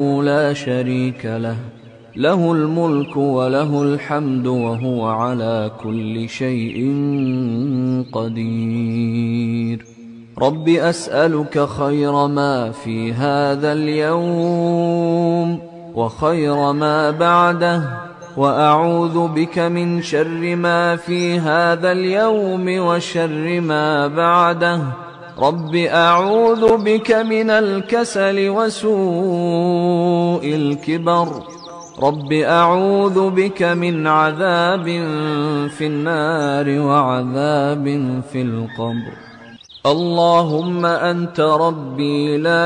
لا شريك له له الملك وله الحمد وهو على كل شيء قدير رب أسألك خير ما في هذا اليوم وخير ما بعده وأعوذ بك من شر ما في هذا اليوم وشر ما بعده رب أعوذ بك من الكسل وسوء الكبر رب أعوذ بك من عذاب في النار وعذاب في القبر اللهم أنت ربي لا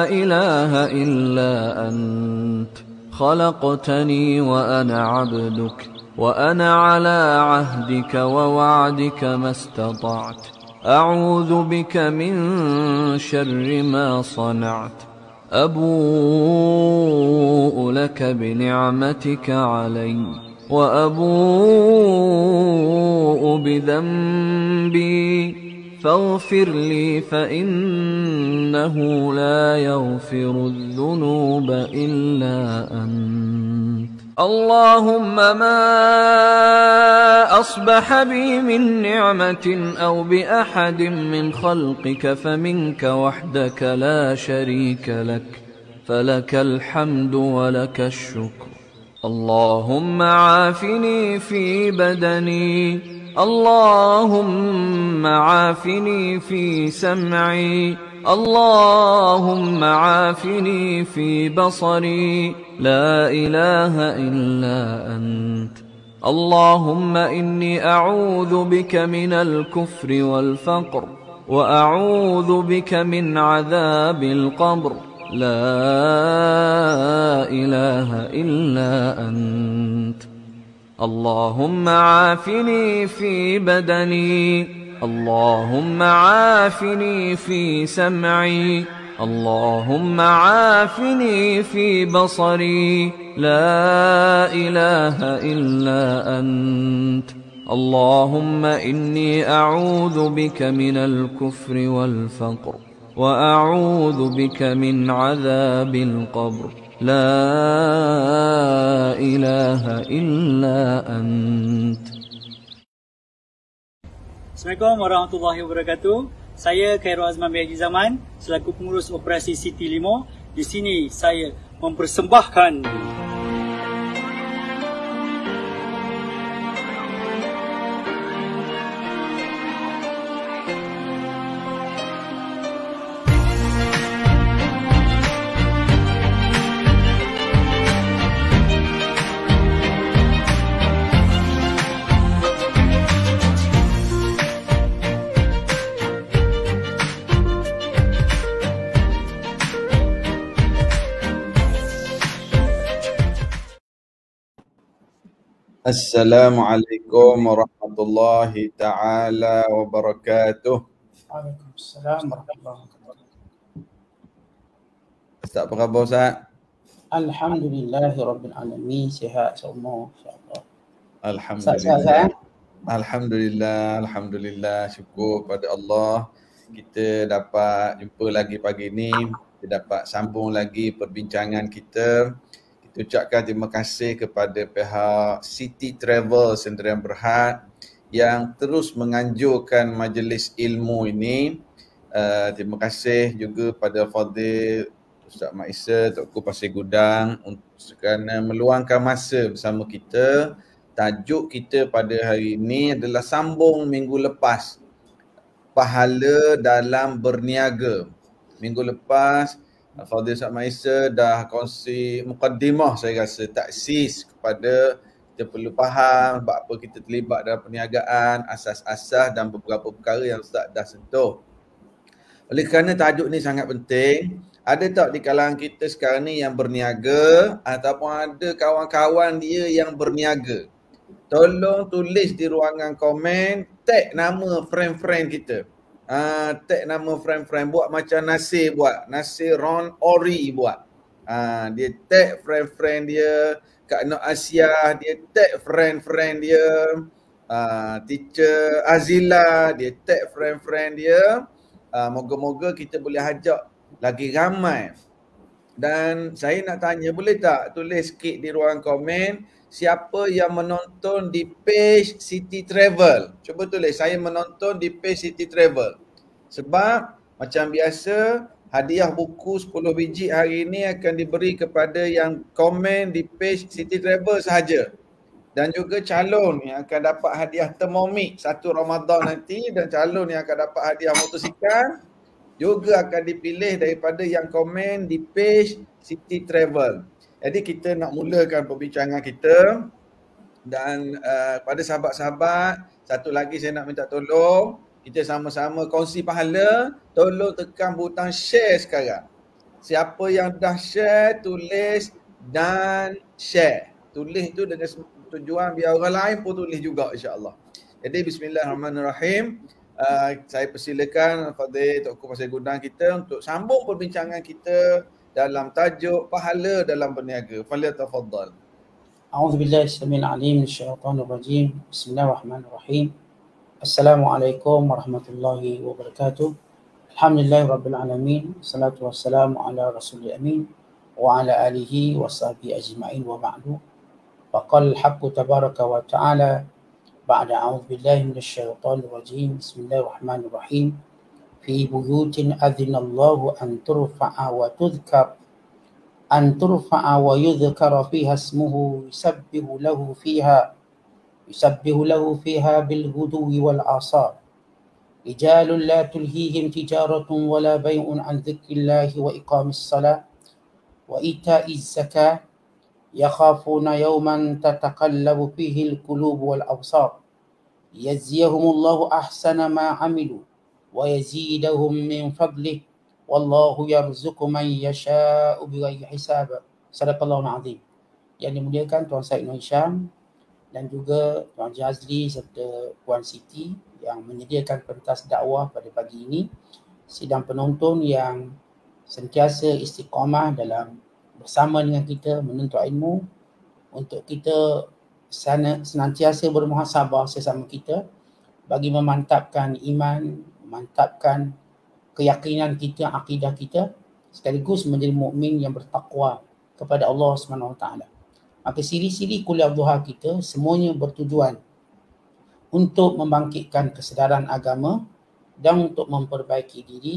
إله إلا أنت خلقتني وأنا عبدك وأنا على عهدك ووعدك ما استطعت أعوذ بك من شر ما صنعت أبوء لك بنعمتك علي وأبوء بذنبي فاغفر لي فإنه لا يغفر الذنوب إلا أنت اللهم ما أصبح بي من نعمة أو بأحد من خلقك فمنك وحدك لا شريك لك فلك الحمد ولك الشكر اللهم عافني في بدني اللهم عافني في سمعي اللهم عافني في بصري لا إله إلا أنت اللهم إني أعوذ بك من الكفر والفقر وأعوذ بك من عذاب القبر لا إله إلا أنت اللهم عافني في بدني اللهم عافني في سمعي اللهم عافني في بصري لا إله إلا أنت اللهم إني أعوذ بك من الكفر والفقر وأعوذ بك من عذاب القبر لا إله إلا أنت. Assalamualaikum warahmatullahi wabarakatuh. Saya Khairul Azman bin Haji Zaman selaku pengurus operasi Siti Limo. Di sini saya mempersembahkan Assalamualaikum warahmatullahi ta'ala wabarakatuh. Waalaikumsalam warahmatullahi wabarakatuh. Ustaz, apa khabar Ustaz? Alhamdulillahirabbil alamin, sihat semua insya-Allah. Alhamdulillah. Alhamdulillah, syukur pada Allah kita dapat jumpa lagi pagi ni, kita dapat sambung lagi perbincangan kita. Ucapkan terima kasih kepada pihak Siti Travel Sdn Bhd yang terus menganjurkan majlis ilmu ini. Terima kasih juga pada Fadil Ustaz Mak Isa, Tuanku Pasir Gudang kerana meluangkan masa bersama kita. Tajuk kita pada hari ini adalah sambung minggu lepas, pahala dalam berniaga. Minggu lepas Fadil Ustaz Mak Isa dah kongsi mukaddimah, saya rasa taksis kepada kita perlu faham apa kita terlibat dalam perniagaan, asas-asas dan beberapa perkara yang Ustaz dah sentuh. Oleh kerana tajuk ni sangat penting, ada tak di kalangan kita sekarang ni yang berniaga ataupun ada kawan-kawan dia yang berniaga? Tolong tulis di ruangan komen, tag nama friend-friend kita. Tag nama friend-friend, buat macam Nasir buat, Nasir Ron Ori buat. Dia tag friend-friend dia, Kak Nur Asia dia tag friend-friend dia, Teacher Azila dia tag friend-friend dia. Moga-moga kita boleh ajak lagi ramai Dan saya nak tanya, boleh tak tulis sikit di ruang komen siapa yang menonton di page City Travel? Cuba tulis, saya menonton di page City Travel. Sebab macam biasa, hadiah buku 10 biji hari ini akan diberi kepada yang komen di page City Travel sahaja. Dan juga calon yang akan dapat hadiah Thermomix 1 Ramadan nanti, dan calon yang akan dapat hadiah motosikal juga akan dipilih daripada yang komen di page City Travel. Jadi kita nak mulakan perbincangan kita, dan pada sahabat-sahabat, satu lagi saya nak minta tolong, kita sama-sama kongsi pahala, tolong tekan butang share sekarang. Siapa yang dah share, tulis dan share. Tulis tu dengan tujuan biar orang lain pun tulis juga, insya-Allah. Jadi bismillahirrahmanirrahim. Saya persilakan Fadil Tuanku Pasir Gudang kita untuk sambung perbincangan kita dalam tajuk pahala dalam berniaga. Falyatafaddal. A'udzu billahi samil alim minasyaitonir rajim. Bismillahirrahmanirrahim. Assalamualaikum warahmatullahi wabarakatuh. Alhamdulillahirabbil alamin. Salatu wassalamu ala rasulil amin wa ala alihi washabihi ajma'in wa ba'du. Faqal haqqu tabaraka wa ta'ala بعد أعوذ بالله من الشيطان الرجيم بسم الله الرحمن الرحيم في بيوت أذن الله أن ترفع ويذكر فيها اسمه يسبح له فيها بالغدو والآصال رجال لا تلهيهم تجارة ولا بيع عن ذكر الله وإقام الصلاة وإيتاء الزكاة يخافون يوما تتقلب فيه القلوب والأبصار ليجزيهم الله أحسن ما عملوا ويزيدهم من فضله والله يرزق من يشاء بغير حساب. Sadaqallahul Azim. Yang dimuliakan Tuan Syed Nur Hisham dan juga Tuan Jazli serta Puan Siti yang menyediakan pentas dakwah pada pagi ini, sidang penonton yang sentiasa istiqamah dalam bersama dengan kita menuntut ilmu, untuk kita senantiasa bermuhasabah sesama kita bagi memantapkan iman, memantapkan keyakinan kita, akidah kita, sekaligus menjadi mukmin yang bertakwa kepada Allah SWT. Maka siri-siri kuliah duha kita semuanya bertujuan untuk membangkitkan kesedaran agama dan untuk memperbaiki diri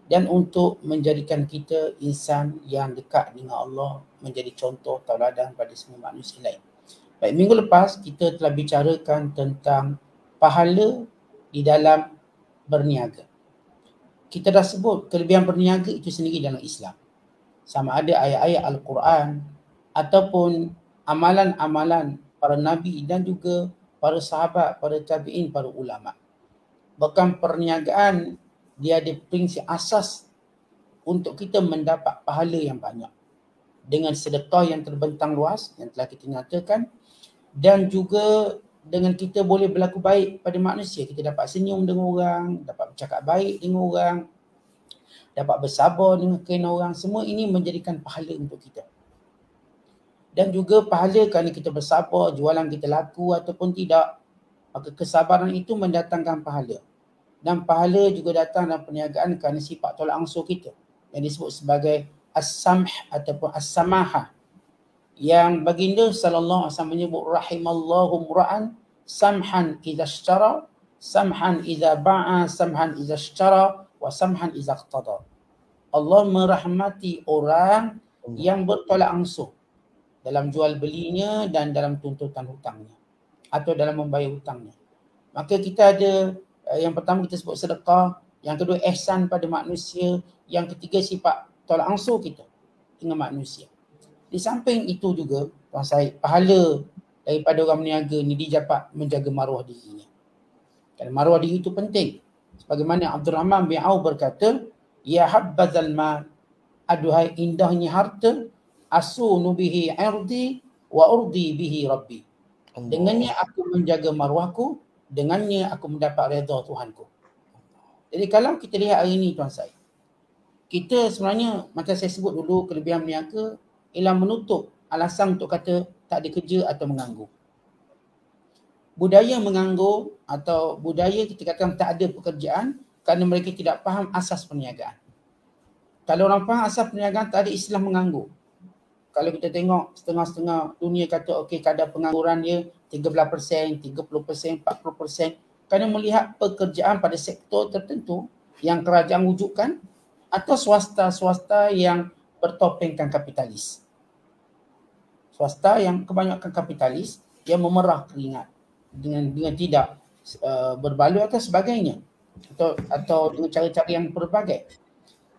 dan untuk menjadikan kita insan yang dekat dengan Allah, menjadi contoh tauladan pada semua manusia lain. Baik, minggu lepas kita telah bicarakan tentang pahala di dalam berniaga. Kita dah sebut kelebihan berniaga itu sendiri dalam Islam. Sama ada ayat-ayat Al-Quran ataupun amalan-amalan para nabi dan juga para sahabat, para tabi'in, para ulama. Bahkan perniagaan dia ada prinsip asas untuk kita mendapat pahala yang banyak dengan sedekah yang terbentang luas yang telah kita nyatakan, dan juga dengan kita boleh berlaku baik pada manusia. Kita dapat senyum dengan orang, dapat bercakap baik dengan orang, dapat bersabar dengan kena orang. Semua ini menjadikan pahala untuk kita. Dan juga pahala kerana kita bersabar, jualan kita laku ataupun tidak, maka kesabaran itu mendatangkan pahala. Dan pahala juga datang dalam perniagaan kerana sifat tolak ansur kita yang disebut sebagai as-samh ataupun as-samahah, yang baginda sallallahu alaihi wasallam menyebut rahimallahu mura'an samhan idza ishtara, samhan idza ba'a, samhan idza ishtara wa samhan idza iqtada. Allah merahmati orang yang bertolak ansur dalam jual belinya dan dalam tuntutan hutangnya atau dalam membayar hutangnya. Maka kita ada yang pertama kita sebut sedekah, yang kedua ihsan pada manusia, yang ketiga sifat tolak ansur kita dengan manusia. Di samping itu juga Tuan Syed, pahala daripada orang berniaga ni dia dapat menjaga maruah dirinya. Dan maruah diri itu penting. Sebagaimana Abdul Rahman bin Auf berkata, ya habbazal mal, aduhai indahnya harta, asunu bihi irdi wa urdi bihi rabbi. Dengannya aku menjaga maruahku, dengannya aku mendapat redha Tuhanku. Jadi kalau kita lihat hari ini Tuan Syed, kita sebenarnya macam saya sebut dulu, kelebihan berniaga ialah menutup alasan untuk kata tak ada kerja atau menganggur. Budaya menganggur atau budaya kita katakan tak ada pekerjaan kerana mereka tidak faham asas perniagaan. Kalau orang faham asal perniagaan tak ada Islam menganggur. Kalau kita tengok setengah-setengah dunia kata okey kadar pengangguran dia 13%, 30%, 40%, kerana melihat pekerjaan pada sektor tertentu yang kerajaan wujudkan atau swasta-swasta yang bertopengkan kapitalis. Swasta yang kebanyakan kapitalis yang memerah keringat dengan tidak berbaloi atau sebagainya, atau dengan cara-cara yang berbagai.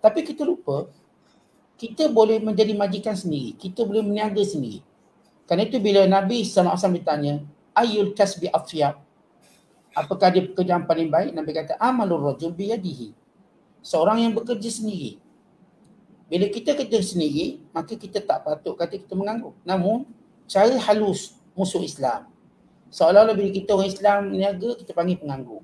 Tapi kita lupa, kita boleh menjadi majikan sendiri, kita boleh meniaga sendiri. Kerana itu bila Nabi SAW ditanya, Ayyul kasbi afyab, apakah dia pekerjaan paling baik? Nabi kata, amalur rajul biyadihi, seorang yang bekerja sendiri. Bila kita kerja sendiri, maka kita tak patut kata kita menganggur. Namun, cara halus musuh Islam, seolah-olah bila kita orang Islam niaga, kita panggil penganggur.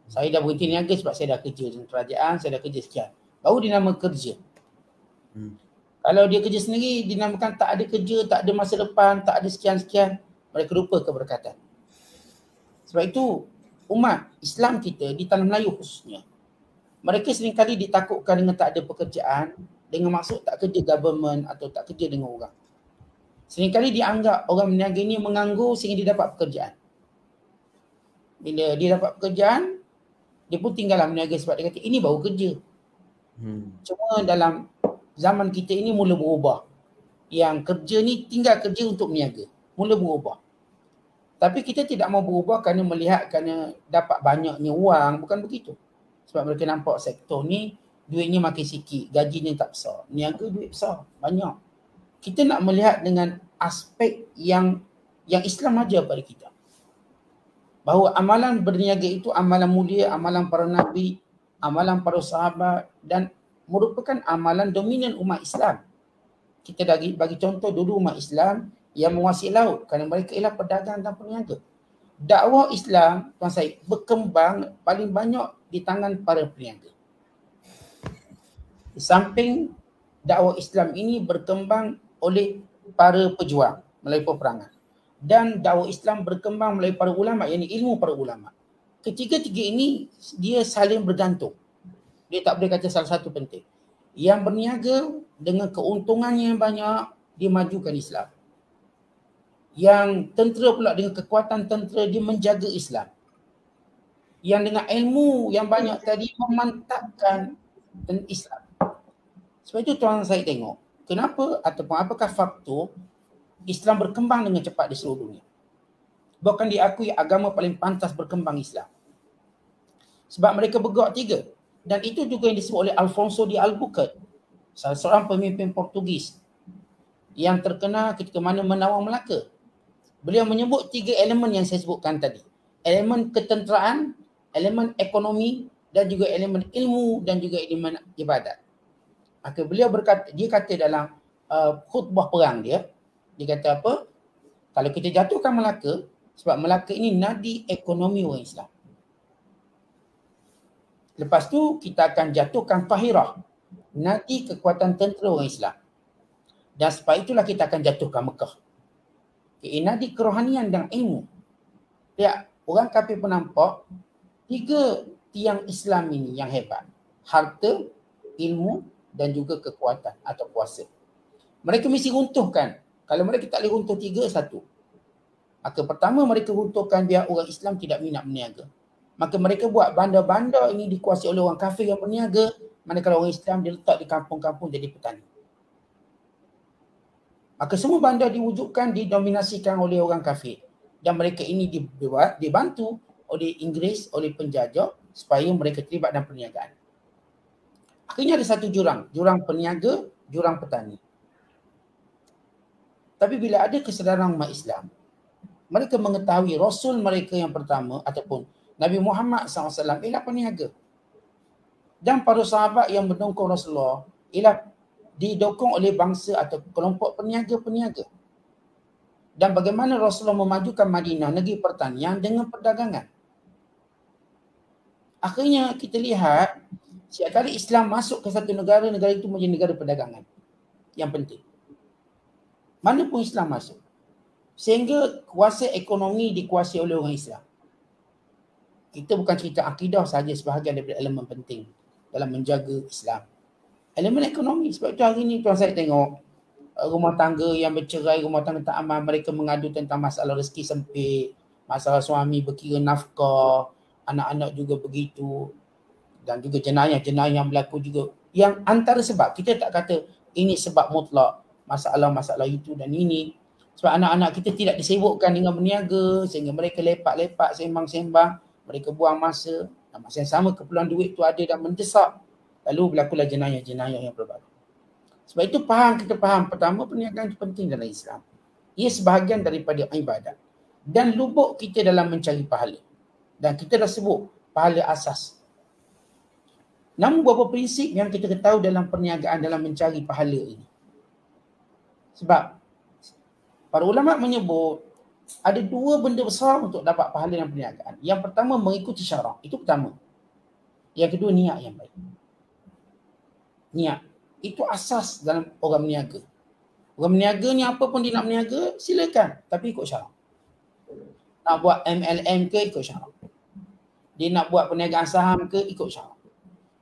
Saya dah berhenti niaga sebab saya dah kerja dengan kerajaan, saya dah kerja sekian. Baru dinama kerja. Kalau dia kerja sendiri, dinamakan tak ada kerja, tak ada masa depan, tak ada sekian-sekian, mereka lupa keberkatan. Sebab itu, umat Islam kita di tanah Melayu khususnya, mereka seringkali ditakutkan dengan tak ada pekerjaan, dengan maksud tak kerja government atau tak kerja dengan orang. Seringkali dianggap orang meniaga ini menganggur sehingga dia dapat pekerjaan. Bila dia dapat pekerjaan, dia pun tinggallah meniaga sebab dia kata ini baru kerja. Cuma dalam zaman kita ini mula berubah. Yang kerja ni tinggal kerja untuk meniaga. Mula berubah. Tapi kita tidak mau berubah kerana melihat kerana dapat banyaknya wang. Bukan begitu. Sebab mereka nampak sektor ni duitnya makin sikit. Gajinya tak besar. Niaga duit besar. Banyak. Kita nak melihat dengan aspek yang Islam ajar pada kita. Bahawa amalan berniaga itu amalan mulia, amalan para nabi, amalan para sahabat dan merupakan amalan dominan umat Islam. Kita bagi contoh dulu umat Islam yang menguasai laut kerana mereka ialah pedagang dan peniaga. Dakwah Islam, Tuan Syed, berkembang paling banyak di tangan para peniaga. Di samping dakwah Islam ini berkembang oleh para pejuang melalui peperangan. Dan dakwah Islam berkembang melalui para ulama, yakni ilmu para ulama. Ketiga-tiga ini dia saling bergantung. Dia tak boleh kata salah satu penting. Yang berniaga dengan keuntungannya yang banyak, dia majukan Islam. Yang tentera pula dengan kekuatan tentera, dia menjaga Islam. Yang dengan ilmu yang banyak tadi memantapkan Islam. Sebab itu tuan saya tengok, kenapa ataupun apakah faktor Islam berkembang dengan cepat di seluruh dunia. Bahkan diakui agama paling pantas berkembang Islam. Sebab mereka bergerak tiga. Dan itu juga yang disebut oleh Alfonso de Albuquerque, salah seorang pemimpin Portugis yang terkenal ketika mana menawar Melaka. Beliau menyebut tiga elemen yang saya sebutkan tadi. Elemen ketenteraan, elemen ekonomi dan juga elemen ilmu dan juga elemen ibadat. Maka beliau berkata, dia kata dalam khutbah perang dia kata apa? Kalau kita jatuhkan Melaka, sebab Melaka ini nadi ekonomi orang Islam. Lepas tu kita akan jatuhkan Tahirah, nadi kekuatan tentera orang Islam. Dan sebab itulah kita akan jatuhkan Mekah. Nadi kerohanian dan ilmu. Ya, orang kafir pun nampak tiga tiang Islam ini yang hebat. Harta, ilmu dan juga kekuatan atau kuasa. Mereka mesti runtuhkan. Kalau mereka tak boleh runtuh tiga, satu. Maka pertama mereka runtuhkan biar orang Islam tidak minat berniaga. Maka mereka buat bandar-bandar ini dikuasai oleh orang kafir yang berniaga, manakala orang Islam dia letak di kampung-kampung jadi petani. Maka semua bandar diwujudkan, didominasikan oleh orang kafir. Dan mereka ini dibantu oleh Inggeris, oleh penjajah supaya mereka terlibat dalam perniagaan. Akhirnya ada satu jurang peniaga, jurang petani. Tapi bila ada kesedaran umat Islam, mereka mengetahui Rasul mereka yang pertama ataupun Nabi Muhammad SAW ialah peniaga. Dan para sahabat yang mendukung Rasulullah ialah didukung oleh bangsa atau kelompok peniaga-peniaga. Dan bagaimana Rasulullah memajukan Madinah, negeri pertanian dengan perdagangan. Akhirnya kita lihat, setiap kali Islam masuk ke satu negara, negara itu menjadi negara perdagangan. Yang penting. Mana pun Islam masuk. Sehingga kuasa ekonomi dikuasai oleh orang Islam. Kita bukan cerita akidah sahaja sebahagian daripada elemen penting dalam menjaga Islam. Elemen ekonomi. Sebab itu hari ni tuan saya tengok rumah tangga yang bercerai, rumah tangga tak aman, mereka mengadu tentang masalah rezeki sempit, masalah suami berkira nafkah, anak-anak juga begitu, dan juga jenayah-jenayah yang berlaku juga. Yang antara sebab, kita tak kata ini sebab mutlak masalah-masalah itu dan ini. Sebab anak-anak kita tidak disibukkan dengan berniaga sehingga mereka lepak-lepak, sembang-sembang, mereka buang masa, dan masa yang sama keperluan duit itu ada dan mendesak. Lalu berlakulah jenayah-jenayah yang berlaku. Sebab itu kita faham pertama perniagaan itu penting dalam Islam. Ia sebahagian daripada ibadat dan lubuk kita dalam mencari pahala. Dan kita dah sebut pahala asas. Namun beberapa prinsip yang kita ketahui dalam perniagaan dalam mencari pahala ini. Sebab para ulama menyebut ada dua benda besar untuk dapat pahala dalam perniagaan. Yang pertama mengikuti syarak. Itu pertama. Yang kedua niat yang baik. Niat. Itu asas dalam orang berniaga. Orang berniaga ni apa pun dia nak berniaga, silakan. Tapi ikut syarak. Nak buat MLM ke, ikut syarak. Dia nak buat perniagaan saham ke, ikut syarak.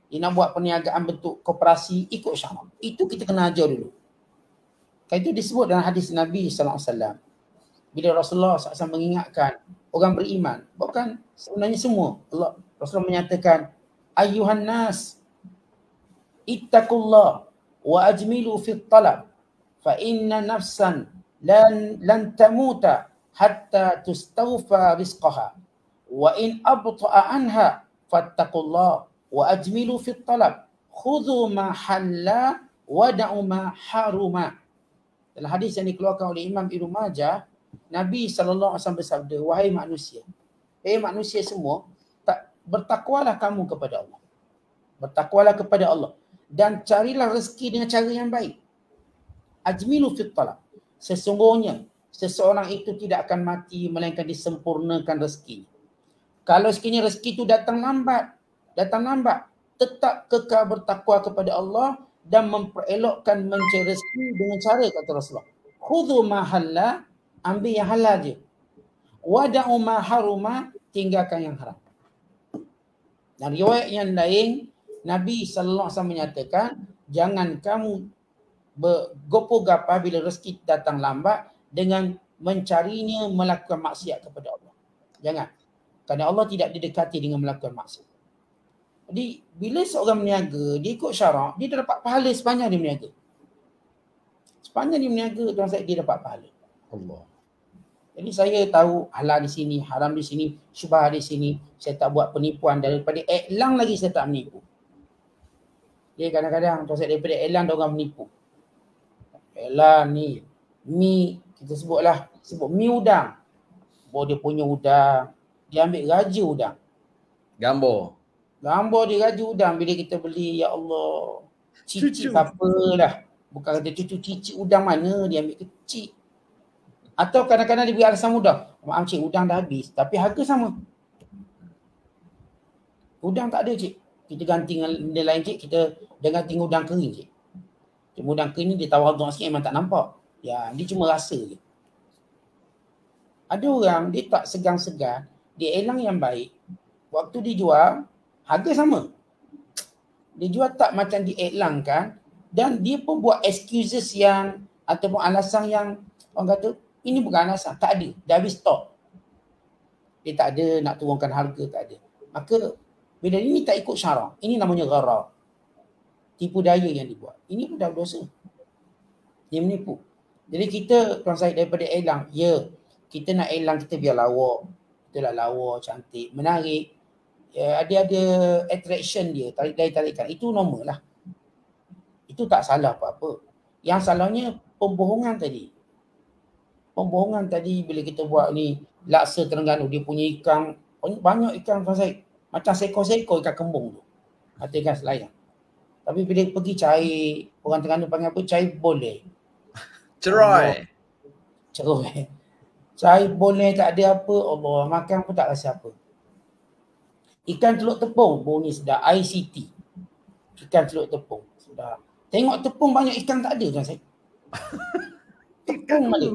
Dia nak buat perniagaan bentuk koperasi, ikut syarak. Itu kita kena ajar dulu. Kan itu disebut dalam hadis Nabi SAW. Bila Rasulullah SAW mengingatkan orang beriman. Bukan sebenarnya semua. Rasulullah menyatakan, Ayyuhan nas, ittaqullah wa ajmilu fit talab fa inna nafsan lan tamuta hatta tustawfa rizqaha wa in abta'a anha fattaqullah wa ajmilu fit talab khudhu ma halla wa da'u ma haruma. Dalam hadis yang dikeluarkan oleh Imam Ibnu Majah, Nabi SAW bersabda, wahai manusia, semua, bertakwalah kamu kepada Allah. Bertakwalah kepada Allah dan carilah rezeki dengan cara yang baik. Ajmilu fit talab. Sesungguhnya seseorang itu tidak akan mati melainkan disempurnakan rezeki. Kalau sekiranya rezeki itu datang lambat, tetap kekal bertakwa kepada Allah dan memperelokkan mencari rezeki dengan cara kata Rasulullah. Khudhu ma halla, ambil yang halal je. Wada'u ma haruma, tinggalkan yang haram. Dan riwayat yang lain, Nabi SAW menyatakan, jangan kamu bergopoh-gapah bila rezeki datang lambat dengan mencarinya melakukan maksiat kepada Allah. Jangan. Kerana Allah tidak didekati dengan melakukan maksiat. Jadi, bila seorang berniaga, dia ikut syarak, dia dah dapat pahala sepanjang dia berniaga. Sepanjang dia berniaga, tuan saya, dia dapat pahala. Allah. Jadi saya tahu halal di sini, haram di sini, syubhah di sini. Saya tak buat penipuan. Daripada iklan lagi saya tak menipu. Dia kadang-kadang tuan saya daripada iklan dia orang menipu. Iklan ni, mi, kita sebut mi udang. Bawa dia punya udang. Dia ambil raja udang. Gambar dia raja udang. Bila kita beli, ya Allah, cicit apalah. Bukan kata cucu cicit udang mana, dia ambil kecil. Atau kadang-kadang dia beri alasan mudah. Maaf cik, udang dah habis. Tapi harga sama. Udang tak ada cik. Kita ganti dengan benda lain cik. Kita ganti udang kering cik. Cuma udang kering ni dia tawaduk sikit memang tak nampak. Ya, dia cuma rasa je. Ada orang dia tak segan-segan. Dia elang yang baik. Waktu dijual, harga sama. Dia jual tak macam dielangkan. Dan dia pun buat excuses yang ataupun alasan yang orang kata, ini bukan alasan, tak ada. Dah habis stok. Dia tak ada nak turunkan harga, tak ada. Maka bila ini tak ikut syarak, ini namanya gharar. Tipu daya yang dibuat. Ini pun dah dosa. Dia menipu. Jadi kita, tuan saya, daripada elang, ya, kita nak elang kita biar lawa. Itulah lawa, cantik, menarik. Ya, ada attraction dia, tarik-tarikan. Itu normal lah. Itu tak salah apa-apa. Yang salahnya pembohongan tadi. Pembohongan tadi bila kita buat ni, laksa Terengganu, dia punya ikan, banyak ikan tuan saya. Macam seekor-seekor ikan kembung tu. Atau ikan selayang. Tapi bila pergi cair, orang Terengganu panggil apa? Cair boleh. Cerai. Cair boleh tak ada apa, Allah, makan pun tak rasa apa. Ikan telur tepung, bunyi sedap. ICT. Ikan telur tepung, sedap. Tengok tepung banyak, ikan tak ada tuan saya. Tepung ada.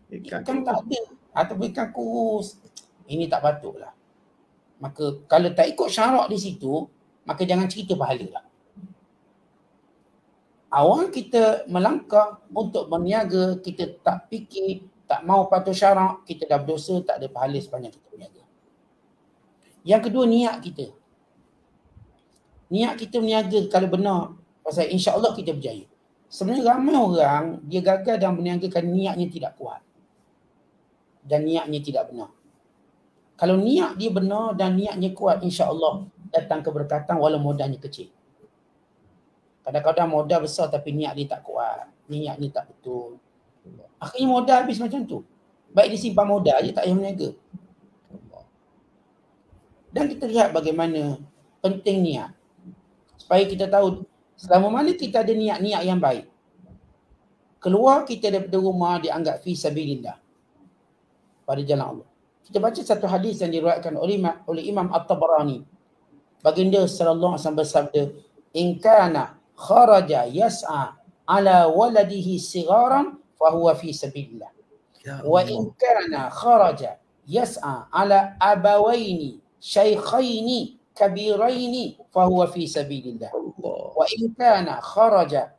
Ikan tak ada. Ataupun ikan kurus. Ini tak patutlah. Maka kalau tak ikut syarak di situ, maka jangan cerita pahala lah. Awal kita melangkah untuk berniaga, kita tak fikir, tak mau patuh syarak, kita dah berdosa, tak ada pahala sepanjang kita berniaga. Yang kedua, niat kita. Niat kita berniaga kalau benar, pasal insya-Allah kita berjaya. Sebenarnya ramai orang dia gagal dalam berniaga kerana niatnya tidak kuat. Dan niatnya tidak benar. Kalau niat dia benar dan niatnya kuat, insya-Allah datang keberkatan walau modalnya kecil. Kadang-kadang modal besar tapi niat dia tak kuat. Niat dia tak betul. Akhirnya modal habis macam tu. Baik dia simpan modal je, tak payah berniaga. Dan kita lihat bagaimana penting niat. Supaya kita tahu selama mana kita ada niat-niat yang baik. Keluar kita daripada rumah dianggap fi sabilillah. Pada jalan Allah. Kita baca satu hadis yang diriwayatkan oleh Imam At-Tabarani. Baginda sallallahu alaihi wasallam bersabda, "In kana kharaja yas'a ala waladihi sigharan fahuwa fi sabilillah. Wa in kana kharaja yas'a ala abawaini shaykhaini kabiraini fahuwa fi sabilillah. Wa in kana kharaja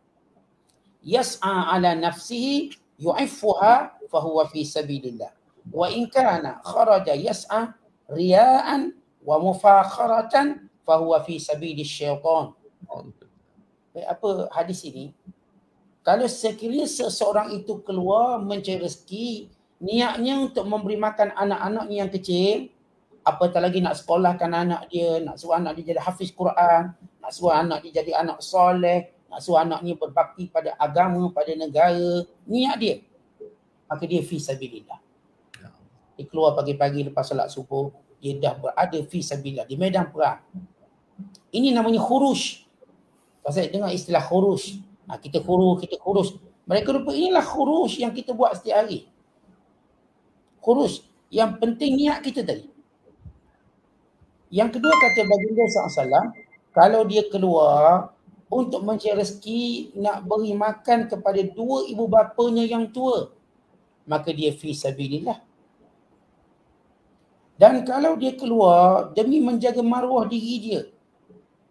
yas'a ala nafsihi yu'iffuha fahuwa fi sabilillah. Wa in kana kharaja yas'a riya'an wa mufakharatan fahuwa fi sabilish syaitan." Apa hadis ini? Kalau sekiranya seseorang itu keluar mencari rezeki, niatnya untuk memberi makan anak-anaknya yang kecil, apatah lagi nak sekolahkan anak dia, nak suruh anak dia jadi hafiz Quran, nak suruh anak dia jadi anak soleh, nak suruh anaknya berbakti pada agama, pada negara, niat dia, maka dia fi sabilillah. Dia keluar pagi-pagi lepas solat subuh, dia dah berada fi sabilillah di medan perang. Ini namanya khuruj. Pasal dengar istilah khuruj. Kita khuruj. Mereka lupa inilah khuruj yang kita buat setiap hari. Khuruj. Yang penting niat kita tadi. Yang kedua kata baginda SAW, kalau dia keluar untuk mencari rezeki, nak beri makan kepada dua ibu bapanya yang tua, maka dia fi sabilillah. Dan kalau dia keluar demi menjaga maruah diri dia,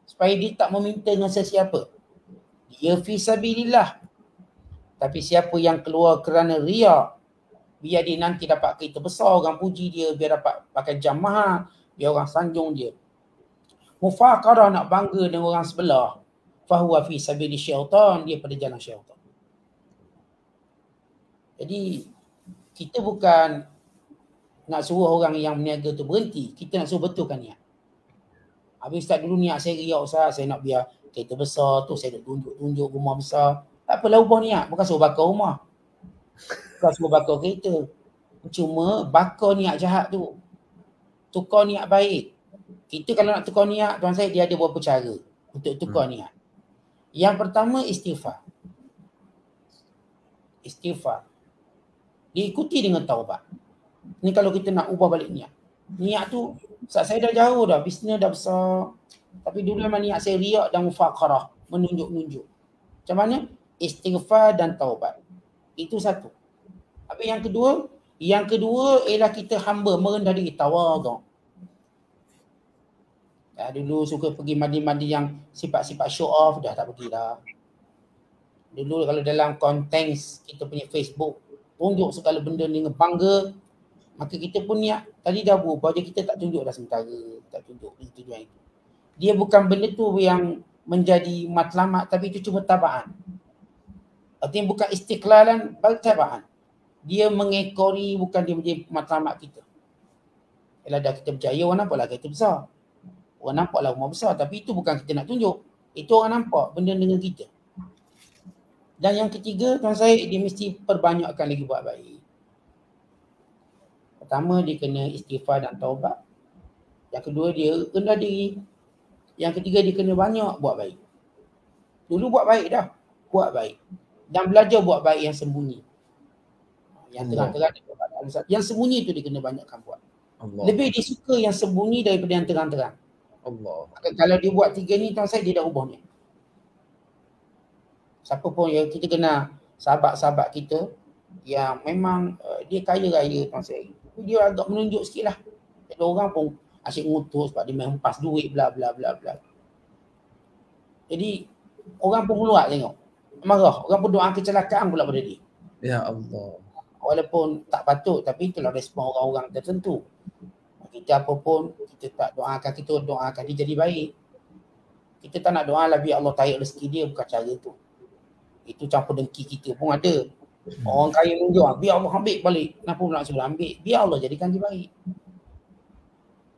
supaya dia tak meminta dengan sesiapa, dia fi sabilillah. Tapi siapa yang keluar kerana riak, biar dia nanti dapat kereta besar, orang puji dia, biar dapat pakai jam mahal, biar orang sanjung dia, mufakarah, nak bangga dengan orang sebelah, fahuwa fi sabili syaitan, dia pada jalan syaitan. Jadi kita bukan nak suruh orang yang berniaga tu berhenti, kita nak suruh betulkan niat. Habis start dulu niat saya riak, Ustaz, saya nak biar kereta besar tu, saya nak tunjuk rumah besar. Tak apalah, ubah niat, bukan suruh bakar rumah, bukan suruh bakar kereta. Cuma bakar niat jahat tu, tukar niat baik. Kita kalau nak tukar niat, tuan saya, dia ada beberapa cara untuk tukar niat. Yang pertama, istighfar. Istighfar diikuti dengan taubat. Ni kalau kita nak ubah balik niat. Niat tu, saat saya dah jauh dah, bisnes dah besar, tapi dulu memang niat saya riak dan mufakarah, menunjuk-nunjuk. Macam mana? Istighfar dan taubat. Itu satu. Habis yang kedua ialah kita hamba, merendah diri, tawadhu. Dulu suka pergi mandi-mandi yang sifat-sifat show off, dah tak pergi dah. Dulu kalau dalam konteks kita punya Facebook, tunjuk segala benda dengan bangga, maka kita pun niat tadi dah berubah je, kita tak tunjuk dah sementara, tak tunjuk tujuan itu. Dia bukan benda tu yang menjadi matlamat, tapi itu cuma tabaan. Artinya bukan istiqlalan, bal tabaan. Dia mengekori, bukan dia menjadi matlamat kita. Yalah dah kita berjaya, orang nampaklah kita besar, orang nampaklah rumah besar, tapi itu bukan kita nak tunjuk. Itu orang nampak benda dengan kita. Dan yang ketiga, tuan saya, dia mesti perbanyakkan lagi buat baik. Pertama, dia kena istighfar dan taubat. Yang kedua, dia rendah diri. Yang ketiga, dia kena banyak buat baik. Dulu buat baik dah, buat baik. Dan belajar buat baik yang sembunyi. Yang terang-terang, yang sembunyi tu dia kena banyakkan buat. Allah. Lebih dia suka yang sembunyi daripada yang terang-terang. Allah. Kalau dia buat tiga ni, tuan saya, dia dah ubah ni. Siapa pun yang kita kenal, sahabat-sahabat kita yang memang dia kaya raya, tuan saya, dia agak menunjuk sikit lah. Ada orang pun asyik ngutus sebab dia main hempas duit bla bla bla bla. Jadi orang pun keluar tengok. Marah. Orang pun doa kecelakaan pula pada dia. Ya Allah. Walaupun tak patut, tapi itulah respon orang-orang tertentu. Kita apa pun, kita tak doakan, kita doakan dia jadi baik. Kita tak nak doa lah biar Allah tarik rezeki dia, bukan cara tu. Itu campur dengki kita pun ada. Orang kaya nunjuk, biar Allah ambil balik. Kenapa nak suruh ambil? Biar Allah jadikan dia baik.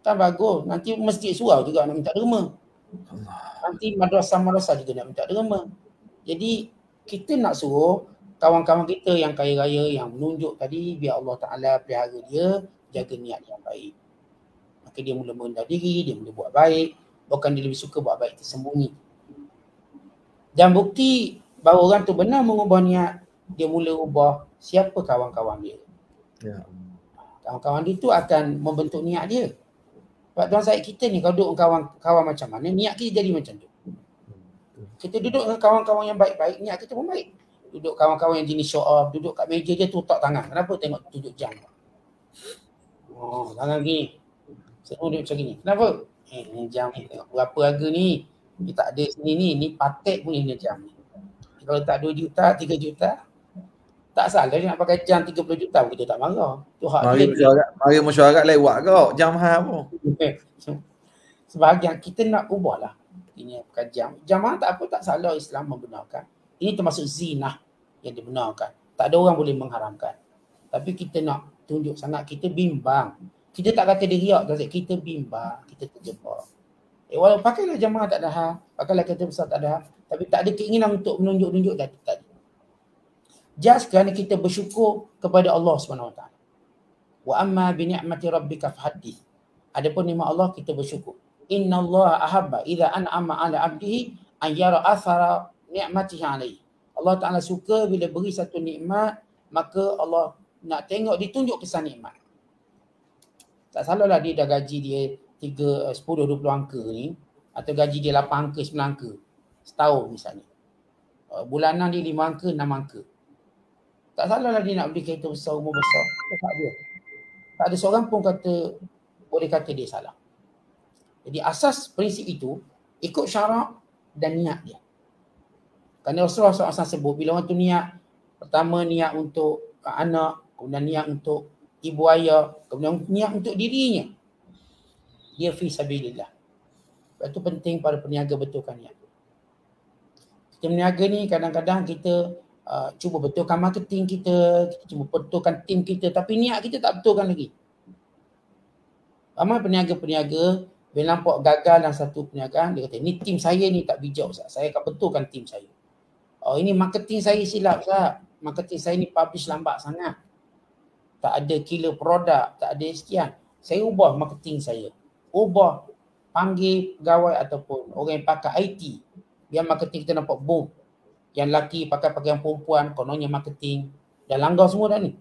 Kan bagus. Nanti masjid surau juga nak minta derma. Nanti madrasah-madrasah juga nak minta derma. Jadi kita nak suruh kawan-kawan kita yang kaya raya, yang menunjuk tadi, biar Allah Ta'ala pelihara dia, jaga niat yang baik. Maka dia mula merendah diri, dia mula buat baik. Bukan dia lebih suka buat baik tersembunyi. Dan bukti bahawa orang tu benar mengubah niat, dia mula ubah siapa kawan-kawan dia. Ya. Kawan-kawan dia tu akan membentuk niat dia. Sebab Tuan Syed, kita ni kalau duduk dengan kawan-kawan macam mana, niat kita jadi macam tu. Kita duduk dengan kawan-kawan yang baik-baik, niat kita pun baik. Duduk kawan-kawan yang jenis show off, duduk kat meja dia tutak tangan. Kenapa tengok tunjuk jam? Oh, tangan gini. Semua duduk macam gini. Kenapa? Jam ni tengok berapa harga ni. Dia tak ada sini ni patek pun ni jam ni. Kalau tak 2 juta, 3 juta, tak salah dia nak pakai jam 30 juta pun kita tak marah. Tu hak dia. Mari mesyuarat lewat kau, jam hal pun. Sebahagian kita nak ubahlah. Ini bukan jam. Jam tak apa, tak salah, Islam membenarkan. Ini termasuk zinah yang dibenarkan. Tak ada orang boleh mengharamkan. Tapi kita nak tunjuk sangat, kita bimbang. Kita tak kata dia riak, kita bimbang, kita terjebak. Walau pakailah jamaah tak ada hal, pakailah kereta besar tak ada hal, tapi tak ada keinginan untuk menunjuk-nunjuk tadi. Just kerana kita bersyukur kepada Allah SWT. Wa amma bi ni'mati rabbika fahaddith. Adapun nikmat Allah kita bersyukur. Inna Allah ahabba idza an'ama 'ala 'abdihi an yara athara ni'matihi 'alaihi. Allah Taala suka bila beri satu nikmat, maka Allah nak tengok ditunjuk kesan nikmat. Tak salahlah dia dah gaji dia 10, 20 angka ni, atau gaji dia 8 angka, 9 angka setahun misalnya. Bulanan dia 5 angka, 6 angka. Tak salahlah dia nak beli kereta besar, rumah besar. Tak dia. Tak ada seorang pun boleh kata dia salah. Jadi asas prinsip itu, ikut syarak dan niat dia. Kerana Rasulullah SAW sebut, bila orang tu niat, pertama niat untuk anak, kemudian niat untuk ibu ayah, kemudian niat untuk dirinya, dia fi sabilillah. Sebab itu penting para peniaga betulkan niat. Kita meniaga ni kadang-kadang kita cuba betulkan marketing kita cuba betulkan tim kita, tapi niat kita tak betulkan lagi. Ramai peniaga-peniaga bila nampak gagal dalam satu perniagaan, dia kata, ni tim saya ni tak bijak Ustaz, saya akan betulkan tim saya. Oh, ini marketing saya silap Ustaz, marketing saya ni publish lambat sangat, tak ada killer produk, tak ada sekian. Saya ubah marketing saya, ubah, panggil pegawai ataupun orang yang pakai IT, biar marketing kita nampak boom. Yang lelaki pakai pakaian perempuan, kononnya marketing, dah langgar semua dah ni.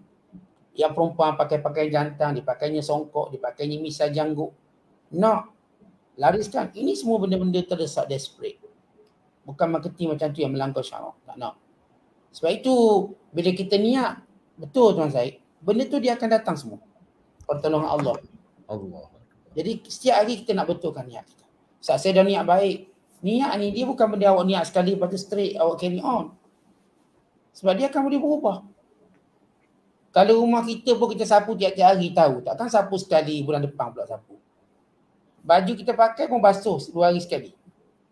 Yang perempuan pakai pakaian jantan, dipakainya songkok, dipakainya misal janggut. Nak lariskan. Ini semua benda-benda terdesak desperate. Bukan marketing macam tu yang melanggar syarak. Tak nak. Sebab itu, bila kita niat, betul Tuan Syed, benda tu dia akan datang semua. Pertolongan Allah. Jadi setiap hari kita nak betulkan niat kita. Saat saya dah niat baik, niat ni dia bukan benda awak niat sekali lepas tu straight awak carry on. Sebab dia akan boleh berubah. Kalau rumah kita pun kita sapu tiap-tiap hari tahu, takkan sapu sekali bulan depan pula sapu. Baju kita pakai pun basuh 2 hari sekali.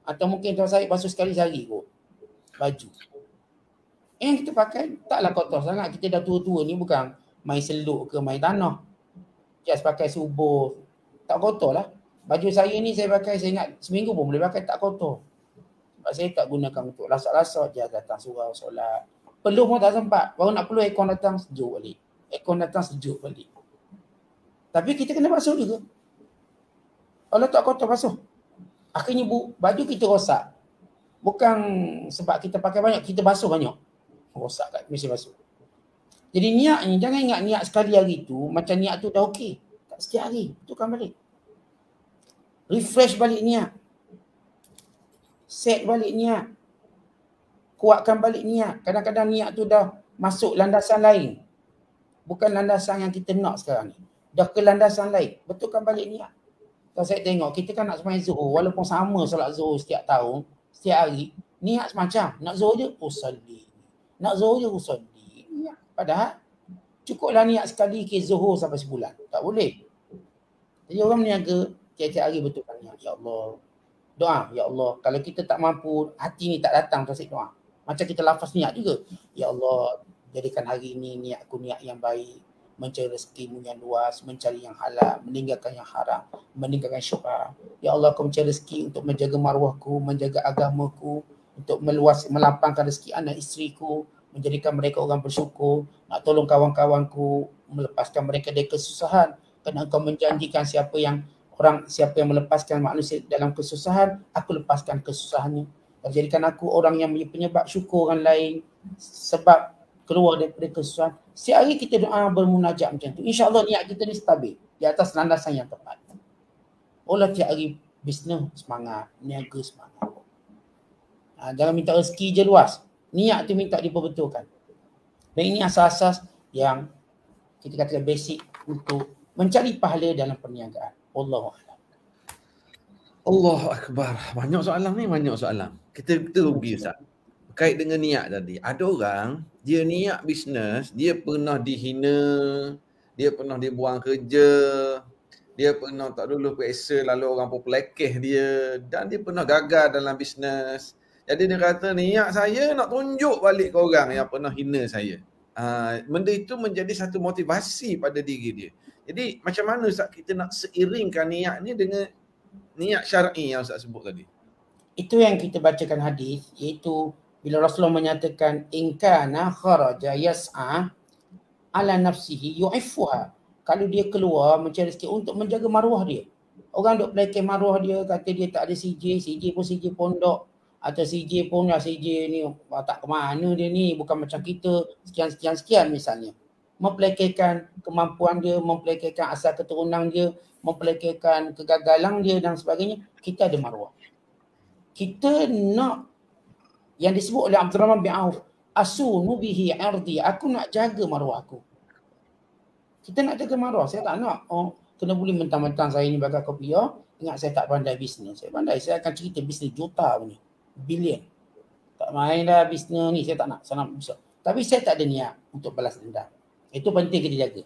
Atau mungkin Tuan Syed basuh sekali sehari kot baju. Yang kita pakai taklah kotor sangat. Kita dah tua-tua ni bukan main seluk ke main tanah. Just pakai subuh, tak kotor lah. Baju saya ni saya pakai, saya ingat seminggu pun boleh pakai, tak kotor. Sebab saya tak gunakan untuk lasak-lasak, dia datang surau, solat. Peluh pun tak sempat. Baru nak peluh, aircon datang sejuk balik. Aircon datang sejuk balik. Tapi kita kena basuh juga. Kalau tak kotor, basuh. Akhirnya baju kita rosak. Bukan sebab kita pakai banyak, kita basuh banyak. Rosak kat mesti basuh. Jadi niat ni, jangan ingat niat sekali hari tu, macam niat tu dah okey. Tak setiap hari, betulkan balik. Refresh balik niat. Set balik niat. Kuatkan balik niat. Kadang-kadang niat tu dah masuk landasan lain. Bukan landasan yang kita nak sekarang ni. Dah ke landasan lain. Betulkan balik niat. Kalau saya tengok, kita kan nak sembahyang Zuhur. Walaupun sama solat Zuhur setiap tahun, setiap hari. Niat semacam, nak zuhur je, usalli. Nak zuhur je, usalli. Niat. Padahal, cukuplah niat sekali ke zuhur sampai sebulan. Tak boleh. Jadi orang meniaga, tiap-tiap hari betulkan niat. Ya Allah. Doa, ya Allah. Kalau kita tak mampu, hati ni tak datang, terus doa. Macam kita lafaz niat juga. Ya Allah, jadikan hari ini niatku niat yang baik. Mencari rezekimu yang luas, mencari yang halal, meninggalkan yang haram, meninggalkan syubhat. Ya Allah, aku mencari rezeki untuk menjaga maruahku, menjaga agamaku, untuk melapangkan rezeki anak isteriku, menjadikan mereka orang bersyukur, nak tolong kawan-kawanku, melepaskan mereka dari kesusahan. Kerana engkau menjanjikan siapa yang melepaskan manusia dalam kesusahan, aku lepaskan kesusahannya. Dan jadikan aku orang yang penyebab syukur orang lain, sebab keluar daripada kesusahan. Setiap hari kita doa bermunajat macam tu. InsyaAllah niat kita ni stabil di atas landasan yang tepat. Olah tiap hari bisnes semangat, niaga semangat. Jangan minta rezeki je luas. Niat tu minta diperbetulkan. Dan ini asas-asas yang kita katakan basic untuk mencari pahala dalam perniagaan. Wallahu a'lam. Allahu Akbar. Banyak soalan ni, banyak soalan. Kita rugi Ustaz. Berkait dengan niat tadi. Ada orang, dia niat bisnes, dia pernah dihina, dia pernah dibuang kerja, dia pernah tak lulus PSA lalu orang pun pelekeh dia, dan dia pernah gagal dalam bisnes. Jadi dia kata, niat saya nak tunjuk balik ke orang yang pernah hina saya. Benda itu menjadi satu motivasi pada diri dia. Jadi macam mana Ustaz kita nak seiringkan niat ni dengan niat syar'i yang Ustaz sebut tadi? Itu yang kita bacakan hadis, iaitu bila Rasulullah menyatakan in kana kharaja yas'a ala nafsihi yu'iffuha. Kalau dia keluar mencari rezeki untuk menjaga maruah dia. Orang duk pelekeh maruah dia, kata dia tak ada CJ pun CJ pondok, atau CJ pun CJ ni tak ke mana dia ni, bukan macam kita sekian misalnya. Mempelekehkan kemampuan dia, mempelekehkan asal keturunan dia, mempelekehkan kegagalan dia dan sebagainya. Kita ada maruah. Kita nak yang disebut oleh Abdurrahman bin Auf, asunu bihi ardi, aku nak jaga maruah aku. Kita nak jaga maruah, saya tak nak kena boleh mentang-mentang saya ni bakal kopiah. Ingat saya tak pandai bisnes. Saya pandai, saya akan cerita bisnes juta punya, bilion. Tak main dah bisnes ni, saya tak nak, saya nak besar. Tapi saya tak ada niat untuk balas dendam. Itu penting kita jaga.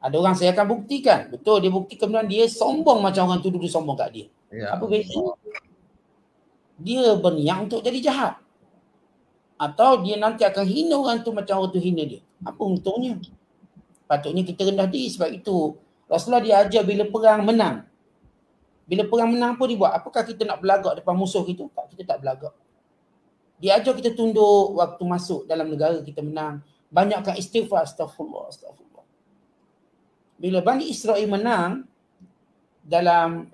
Ada orang saya akan buktikan, betul dia bukti kemudian dia sombong macam orang tuduh dia sombong kat dia. Ya. Apa beza? Dia berniat untuk jadi jahat. Atau dia nanti akan hina orang tu macam orang tu hina dia. Apa untungnya? Patutnya kita rendah diri. Sebab itu Rasulullah diajar bila perang menang. Bila perang menang apa dia buat? Apakah kita nak berlagak depan musuh kita? Tak, kita tak berlagak. Dia ajar kita tunduk waktu masuk dalam negara kita menang. Banyakkan istighfar, astagfirullah. Bila Bani Israel menang,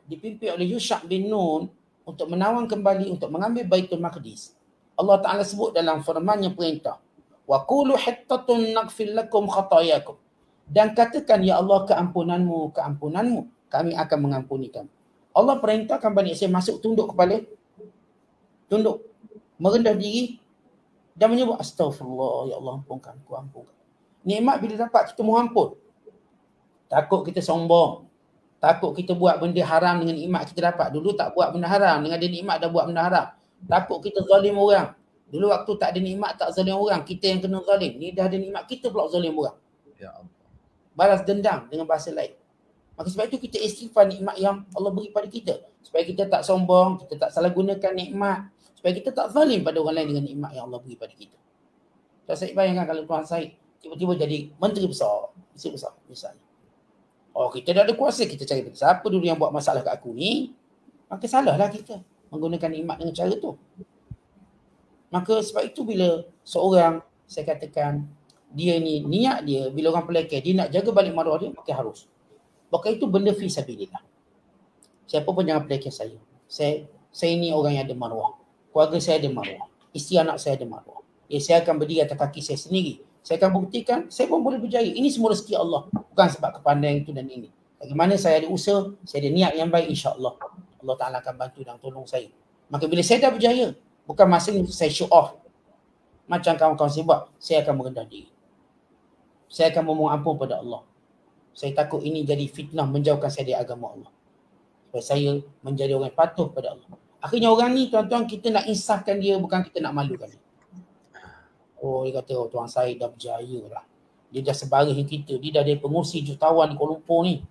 dipimpin oleh Yusha' bin Nun untuk menawan kembali, untuk mengambil Baitul Maqdis. Allah Ta'ala sebut dalam firman-Nya perintah, wa qulu hittatun naghfir lakum khatayakum. Dan katakan, ya Allah, keampunanmu, kami akan mengampuni kamu. Allah perintahkan Bani Israel masuk tunduk kepala, tunduk, merendah diri dan menyebut astagfirullah, ya Allah, ampunkan. Nikmat bila dapat kita mohon ampun. Takut kita sombong, takut kita buat benda haram dengan nikmat kita dapat. Dulu tak buat benda haram, dengan ada nikmat dah buat benda haram. Takut kita zalim orang. Dulu waktu tak ada nikmat tak zalim orang, kita yang kena zalim. Ni dah ada nikmat, kita pula zalim orang. Ya Allah. Balas dendam dengan bahasa lain. Maka sebab itu kita istighfar nikmat yang Allah beri pada kita. Supaya kita tak sombong, kita tak salah gunakan nikmat. Supaya kita tak zalim pada orang lain dengan nikmat yang Allah beri pada kita. Saya bayangkan kalau Tuan Syed tiba-tiba jadi menteri besar, misalnya. Kita dah ada kuasa, kita cari siapa dulu yang buat masalah kat aku ni, maka salahlah kita menggunakan nikmat dengan cara tu. Maka sebab itu bila seorang, saya katakan, dia ni niat dia, bila orang pelekeh, dia nak jaga balik maruah dia, maka harus. Maka itu benda fi sabilillah. Siapa pun jangan pelekeh saya. Saya ni orang yang ada maruah. Keluarga saya ada maruah. Isteri anak saya ada maruah. Saya akan berdiri atas kaki saya sendiri. Saya akan buktikan, saya pun boleh berjaya. Ini semua rezeki Allah. Bukan sebab kepandaian itu dan ini. Bagaimana saya ada usaha, saya ada niat yang baik, insya-Allah. Allah Ta'ala akan bantu dan tolong saya. Maka bila saya dah berjaya, bukan masa ini saya show off. Macam kawan-kawan saya buat, saya akan merendah diri. Saya akan memohon ampun pada Allah. Saya takut ini jadi fitnah menjauhkan saya dari agama Allah. Supaya saya menjadi orang yang patuh pada Allah. Akhirnya orang ni tuan-tuan kita nak insafkan dia, bukan kita nak malukan dia. Oh, dia kata, oh, Tuan Syed dah berjaya lah. Dia dah sebaris dengan kita. Dia dah dari pengungsi jutawan di Kuala Lumpur ni.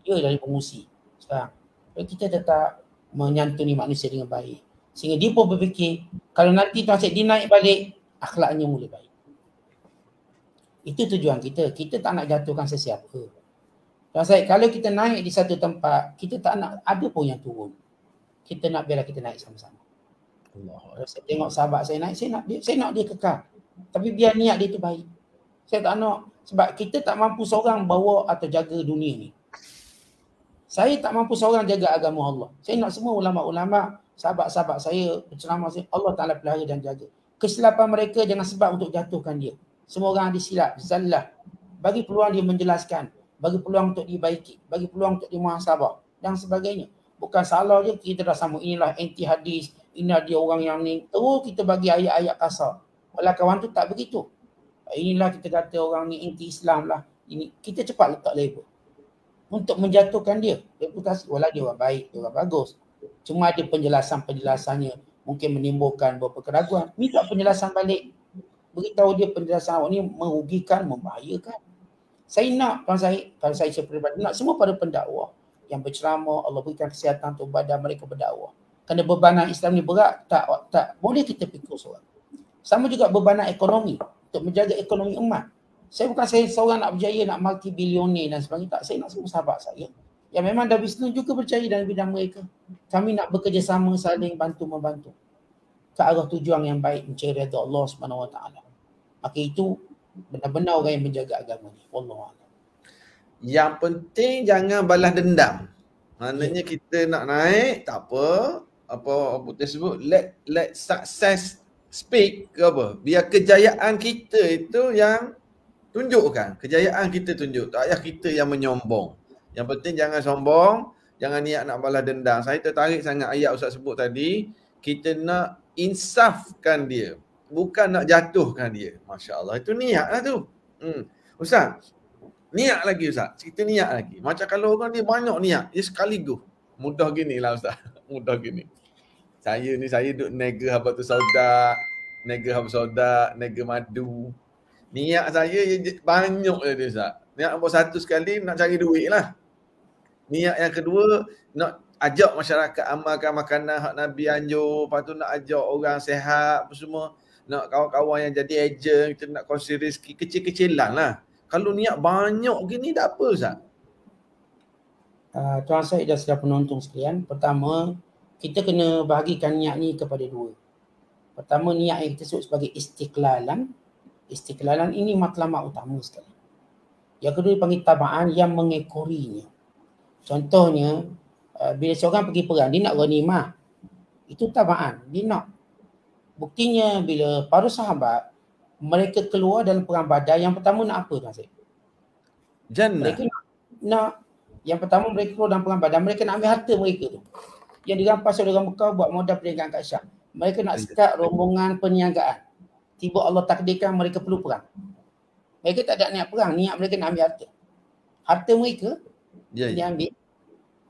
Dia dari pengungsi sekarang. Jadi kita tetap menyantuni manusia dengan baik. Sehingga dia pun berfikir, kalau nanti Tuan Syed dia naik balik, akhlaknya mula baik. Itu tujuan kita. Kita tak nak jatuhkan sesiapa. Tuan Syed, kalau kita naik di satu tempat, kita tak nak ada pun yang turun. Kita nak biarlah kita naik sama-sama. Kalau saya tengok sahabat saya naik, saya nak dia kekal. Tapi biar niat dia tu baik. Saya tak nak, sebab kita tak mampu seorang bawa atau jaga dunia ni. Saya tak mampu seorang jaga agama Allah. Saya nak semua ulama-ulama, sahabat-sahabat saya, penceramah saya, Allah Ta'ala pelihara dan jaga. Kesilapan mereka jangan sebab untuk jatuhkan dia. Semua orang ada silap, zallah. Bagi peluang dia menjelaskan, bagi peluang untuk dibaiki, bagi peluang untuk dimuhasabah dan sebagainya. Bukan salah je kita dah sama, inilah anti hadis, inilah dia orang yang ni. Terus kita bagi ayat-ayat kasar. Walau kawan tu tak begitu. Inilah kita kata orang ni anti Islam lah. Ini kita cepat letak label untuk menjatuhkan dia reputasi. Walau dia orang baik, dia orang bagus. Cuma ada penjelasannya mungkin menimbulkan beberapa keraguan. Minta penjelasan balik. Beritahu dia penjelasan awak ni merugikan, membahayakan. Saya nak, Tuan Syed, kalau saya pribadi, nak semua pada pendakwah yang berceramah, Allah berikan kesihatan untuk badan mereka berdakwah. Kerana bebanan Islam ni berat, tak boleh kita pikul seorang. Sama juga bebanan ekonomi, untuk menjaga ekonomi umat. Saya bukan saya seorang nak berjaya, nak multi-billionaire dan sebagainya. Tak, saya nak semua sahabat saya yang memang dah bisnes juga berjaya dalam bidang mereka. Kami nak bekerjasama, saling bantu-membantu ke arah tujuan yang baik, mencari redha Allah SWT. Maka itu benar-benar orang yang menjaga agama ni. Wallahualam. Yang penting jangan balas dendam. Maknanya kita nak naik, tak apa. Apa tersebut, let success speak ke apa. Biar kejayaan kita itu yang tunjukkan. Kejayaan kita tunjuk. Tak payah kita yang menyombong. Yang penting jangan sombong. Jangan niat nak balas dendam. Saya tertarik sangat ayat Ustaz sebut tadi. Kita nak insafkan dia. Bukan nak jatuhkan dia. Masya Allah. Itu niat lah tu. Ustaz, niat lagi Ustaz. Kita niat lagi. Macam kalau orang dia banyak niat. Dia sekaligus. Mudah gini lah Ustaz. Mudah gini. Saya duduk nega habatus sauda. Nega habatus sauda. Nega madu. Niat saya banyak je dia Ustaz. Niat nombor satu sekali nak cari duit lah. Niat yang kedua nak ajak masyarakat amalkan makanan hak Nabi anjur. Lepas tu nak ajak orang sehat apa semua. Nak kawan-kawan yang jadi ejen. Kita nak kongsi rezeki kecil-kecilan lah. Kalau niat banyak gini dah apa Ustaz? Tuan Syed dan sedang penonton sekalian. Pertama, kita kena bahagikan niat ni kepada dua. Pertama, niat yang kita sebut sebagai istiqlalan. Istiqlalan ini matlamat utama sekali. Yang kedua dipanggil tabaan yang mengekorinya. Contohnya, bila seorang pergi perang, dia nak ghanimah. Itu tabaan, dia nak. Buktinya bila para sahabat, mereka keluar dalam perang Badar, yang pertama nak apa Tuan Syed? Jannah. Mereka nak yang pertama mereka keluar dalam perang Badar, mereka nak ambil harta mereka tu. Yang dirampas oleh orang Mekah buat modal perniagaan kat Syam. Mereka nak start rombongan perniagaan. Tiba Allah takdirkan mereka perlu perang. Mereka tak ada niat perang, niat mereka nak ambil harta. Harta mereka diambil.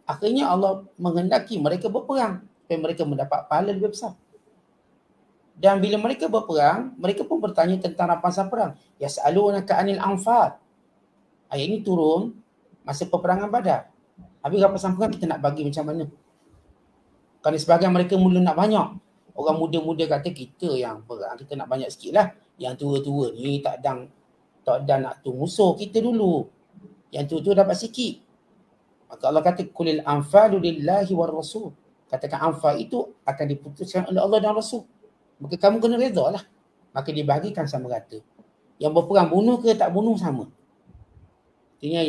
Akhirnya Allah menghendaki mereka berperang supaya mereka mendapat pahala lebih besar. Dan bila mereka berperang, mereka pun bertanya tentang rampasan perang. Yas'alunaka 'anil anfal. Ayat ini turun masa peperangan Badar. Habis rampasan perang kita nak bagi macam mana? Kerana sebahagian mereka mula nak banyak. Orang muda-muda kata kita yang perang, kita nak banyak sikit lah. Yang tua-tua ni tak ada nak tu musuh kita dulu. Yang tua-tua dapat sikit. Maka Allah kata kulil anfalu lillahi war rasul. Katakan anfal itu akan diputuskan oleh Allah dan Rasul. Maka kamu kena redha lah. Maka dibahagikan sama rata. Yang berperang bunuh ke tak bunuh sama. Artinya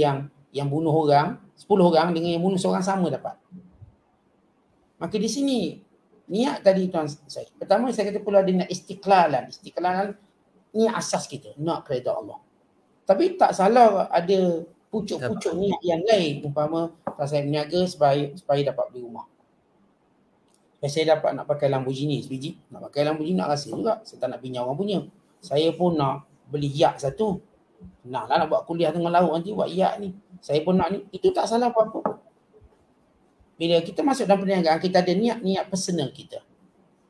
yang bunuh orang, 10 orang dengan yang bunuh seorang sama dapat. Maka di sini, niat tadi Tuan Syed. Pertama saya kata pula ada niat istiqlalan. Istiqlalan ni asas kita. Nak redha Allah. Tapi tak salah ada pucuk-pucuk niat yang lain. Umpama saya berniaga supaya dapat beli rumah. Saya dapat nak pakai Lamborghini sebiji. Nak pakai Lamborghini nak rasa juga. Saya tak nak pinjam orang punya. Saya pun nak beli yacht satu. Nak buat kuliah tengah laut nanti buat yacht ni. Saya pun nak ni. Itu tak salah apa-apa. bila kita masuk dalam perniagaan, kita ada niat personal kita.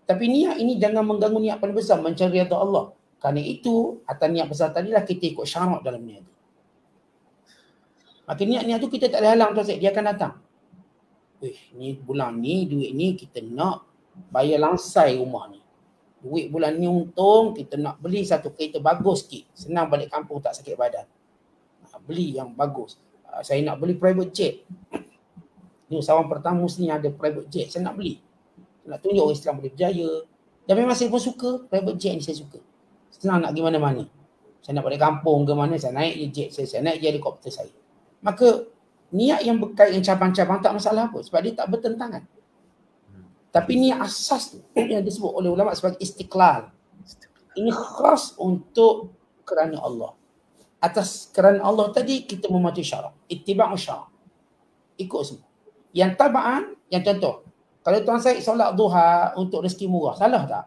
Tapi niat ini jangan mengganggu niat paling besar, mencari redha Allah. Kerana itu, atas niat besar tadilah kita ikut syarak dalam niat itu. Maka niat-niat tu kita tak boleh halang, tuan Syed, dia akan datang. Ni bulan ni, duit ni kita nak bayar langsai rumah ni. Duit bulan ni untung, kita nak beli satu kereta bagus sikit. Senang balik kampung, tak sakit badan. Beli yang bagus. Saya nak beli private jet. Ni usahawan pertama ni ada private jet, saya nak beli. Nak tunjuk orang Islam boleh berjaya. Dan memang saya pun suka private jet ni, saya suka. Senang nak pergi mana-mana. Saya nak balik kampung ke mana, saya naik je jet saya naik je helikopter saya. Maka niat yang berkait dengan cabang-cabang tak masalah apa, sebab dia tak bertentangan. Tapi niat asas tu yang disebut oleh ulama sebagai istiqlal. Ini khas untuk kerana Allah. Atas kerana Allah tadi kita mematuhi syarak. Ittiba'u syarak. Ikut semua. Yang tabaan, yang contoh. Kalau tuan Syed solat duha untuk rezeki murah, salah tak?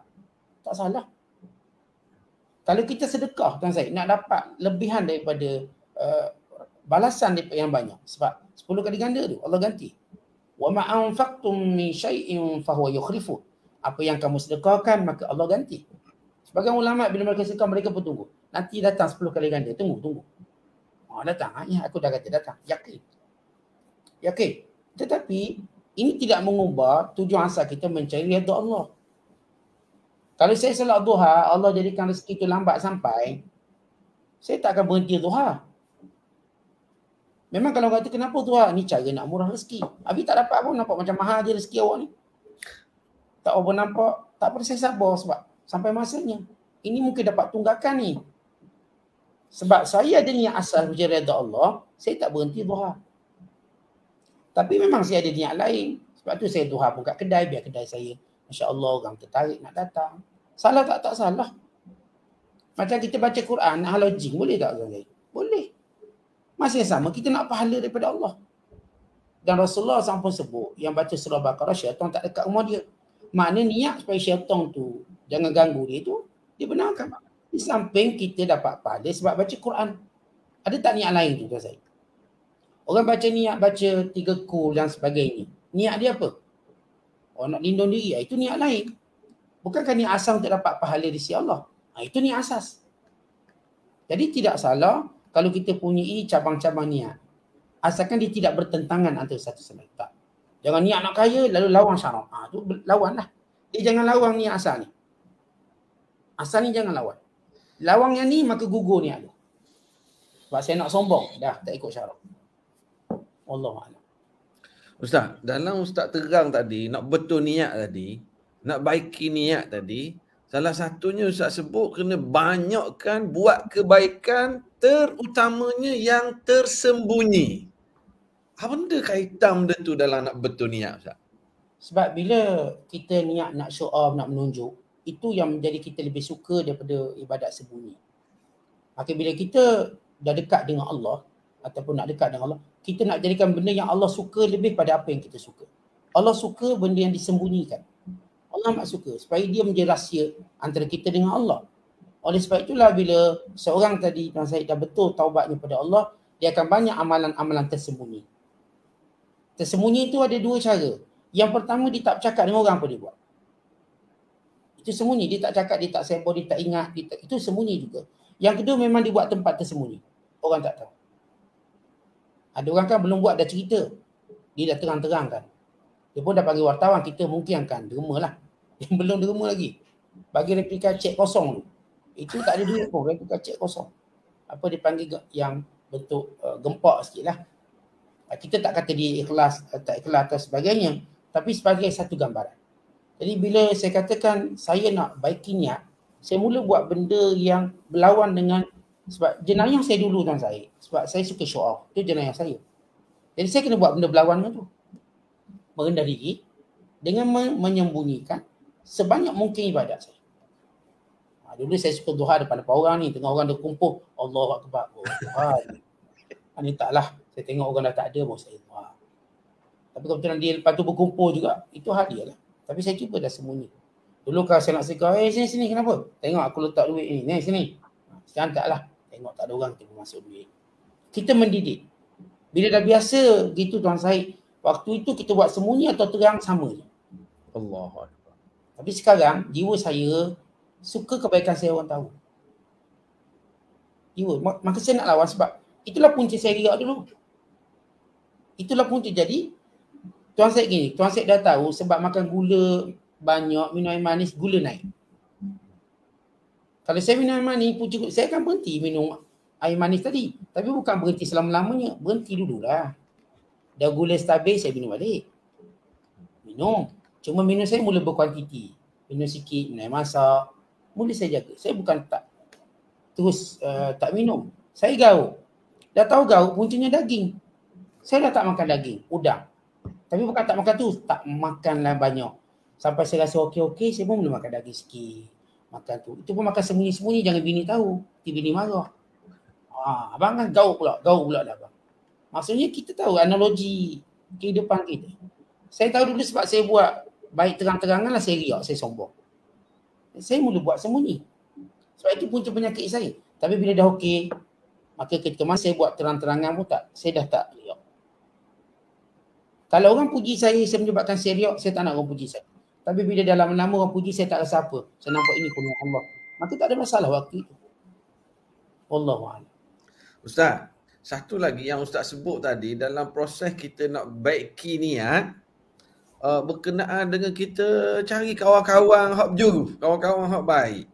Tak salah. Kalau kita sedekah, tuan Syed, nak dapat lebihan daripada balasan daripada yang banyak. Sebab 10 kali ganda tu Allah ganti. Wa ma anfaqtum min syai'in fa huwa yukhlifu. Apa yang kamu sedekahkan maka Allah ganti. Sebagian ulama bila mereka sedekah mereka pun tunggu. Nanti datang 10 kali ganda. Tunggu. Datang. Ya, aku dah kata datang. Yakin. Tetapi ini tidak mengubah tujuan asal kita mencari redha Allah. Kalau saya solat duha, Allah jadikan rezeki itu lambat sampai, saya tak akan berhenti duha. Memang kalau kata kenapa duha? Ni cara nak murah rezeki. Habis tak dapat pun, nampak macam mahal je rezeki awak ni. Tak apa nampak, tak apa saya sabar sebab sampai masanya. Ini mungkin dapat tunggakan ni. Sebab saya ada niat asal mencari redha Allah, saya tak berhenti duha. Tapi memang saya ada niat lain. Sebab tu saya duha pun kat kedai, biar kedai saya, Masya Allah, orang tertarik nak datang. Salah tak? Tak salah. Macam kita baca Quran, nak halau jin, boleh tak? Boleh. Masih sama, kita nak pahala daripada Allah. Dan Rasulullah SAW pun sebut, yang baca surah Baqarah, syaitan tak dekat rumah dia. Maknanya niat supaya syaitan tu jangan ganggu dia tu, dia benarkan. Di samping kita dapat pahala sebab baca Quran. Ada tak niat lain tu, tuan saya? Orang baca niat, baca 3 kul dan sebagainya. Niat dia apa? Orang nak lindung diri, itu niat lain. Bukankah niat asal untuk dapat pahala di sisi Allah? Itu niat asas. Jadi tidak salah kalau kita punyai cabang-cabang niat. Asalkan dia tidak bertentangan antara satu sama lain. Tak. Jangan niat nak kaya lalu lawan syarak. Itu lawan lah. Dia jangan lawan niat asal ni. Asal ni jangan lawan. Lawan yang ni maka gugur niat tu. Sebab saya nak sombong, dah tak ikut syarak. Wallahualam. Ustaz, dalam Ustaz terang tadi, nak betul niat tadi, nak baiki niat tadi, salah satunya Ustaz sebut kena banyakkan buat kebaikan, terutamanya yang tersembunyi. Apa benda kaitan benda tu dalam nak betul niat, Ustaz? Sebab bila kita niat nak show off, nak menunjuk, itu yang menjadi kita lebih suka daripada ibadat sembunyi. Maka bila kita dah dekat dengan Allah, ataupun nak dekat dengan Allah, kita nak jadikan benda yang Allah suka lebih pada apa yang kita suka. Allah suka benda yang disembunyikan. Allah tak suka supaya dia menjadi rahsia antara kita dengan Allah. Oleh sebab itulah bila seorang tadi, Tuan Syed dah betul taubatnya pada Allah, dia akan banyak amalan-amalan tersembunyi. Tersembunyi itu ada 2 cara. Yang pertama, dia tak bercakap dengan orang apa dia buat. Itu sembunyi, dia tak cakap, dia tak sembang, dia tak ingat, itu sembunyi juga. Yang kedua memang dia buat tempat tersembunyi. Orang tak tahu. Ada orang kan belum buat dah cerita. Dia dah terang-terangkan. Dia pun dah panggil wartawan, kita mungkin akan derma lah. Dia belum derma lagi. Bagi replika cek kosong tu. Itu tak ada duit pun, replika cek kosong. Apa dia panggil yang bentuk gempak sikit lah. Kita tak kata dia ikhlas, tak ikhlas atau sebagainya. Tapi sebagai satu gambaran. Jadi bila saya katakan saya nak baiki niat, saya mula buat benda yang berlawan dengan, sebab jenayah saya dulu Tuan Syed. Sebab saya suka show off. Itu jenayah saya. Jadi saya kena buat benda berlawan dengan tu. Merendah diri dengan menyembunyikan sebanyak mungkin ibadat saya. Dulu saya suka duha depan orang ni. Tengok orang dah kumpul. Allahu Akbar. Ini taklah. Saya tengok orang dah tak ada pun saya duha. Tapi kebetulan dia lepas tu berkumpul juga. Itu hadiah lah. Tapi saya cuba dah sembunyi. Dulu kalau saya nak sedekah, sini kenapa? Tengok aku letak duit ni. Ni sini. Sekarang taklah. Tengok tak ada orang, kita masuk duit. Kita mendidik. Bila dah biasa gitu Tuan Syed, Waktu itu kita buat sembunyi atau terang sama je. Allahu Akbar. Tapi sekarang jiwa saya suka kebaikan saya orang tahu. Jiwa. Maka saya nak lawan sebab itulah punca saya riak dulu. Itulah punca. Jadi Tuan Syed gini, Tuan Syed dah tahu sebab makan gula banyak, minum air manis, gula naik. Kalau saya minum air manis, punca saya akan berhenti minum air manis tadi. Tapi bukan berhenti selama-lamanya, berhenti dululah. Dah gula stabil, saya minum balik. Minum. Cuma minum saya mula berkuantiti. Minum sikit, minum air masak. Mula saya jaga. Saya bukan tak terus tak minum. Saya gauk. Dah tahu gauk, puncanya daging. Saya dah tak makan daging, udang. Tapi bukan tak makan tu, tak makanlah banyak. Sampai saya rasa okey-okey, saya pun mula makan daging sikit. Makan tu. Itu pun makan sembunyi-sembunyi, jangan bini tahu. Nanti bini marah. Abang kan gauk pula dah abang. Maksudnya kita tahu analogi kehidupan kita. Saya tahu dulu sebab saya buat baik terang-terangan lah saya riak, saya sombong. Saya mula buat sembunyi. Sebab itu punca penyakit saya. Tapi bila dah okey, maka ketika masa saya buat terang-terangan pun tak, saya dah tak riak. Kalau orang puji saya menyebabkan saya riak, saya tak nak orang puji saya. Tapi bila dah lama-lama orang puji, saya tak rasa apa. Saya nampak ini kurnia Allah. Maka tak ada masalah waktu itu. Wallahu'alam. Ustaz, satu lagi yang Ustaz sebut tadi dalam proses kita nak baiki niat, berkenaan dengan kita cari kawan-kawan hak berjuru, kawan-kawan hak baik.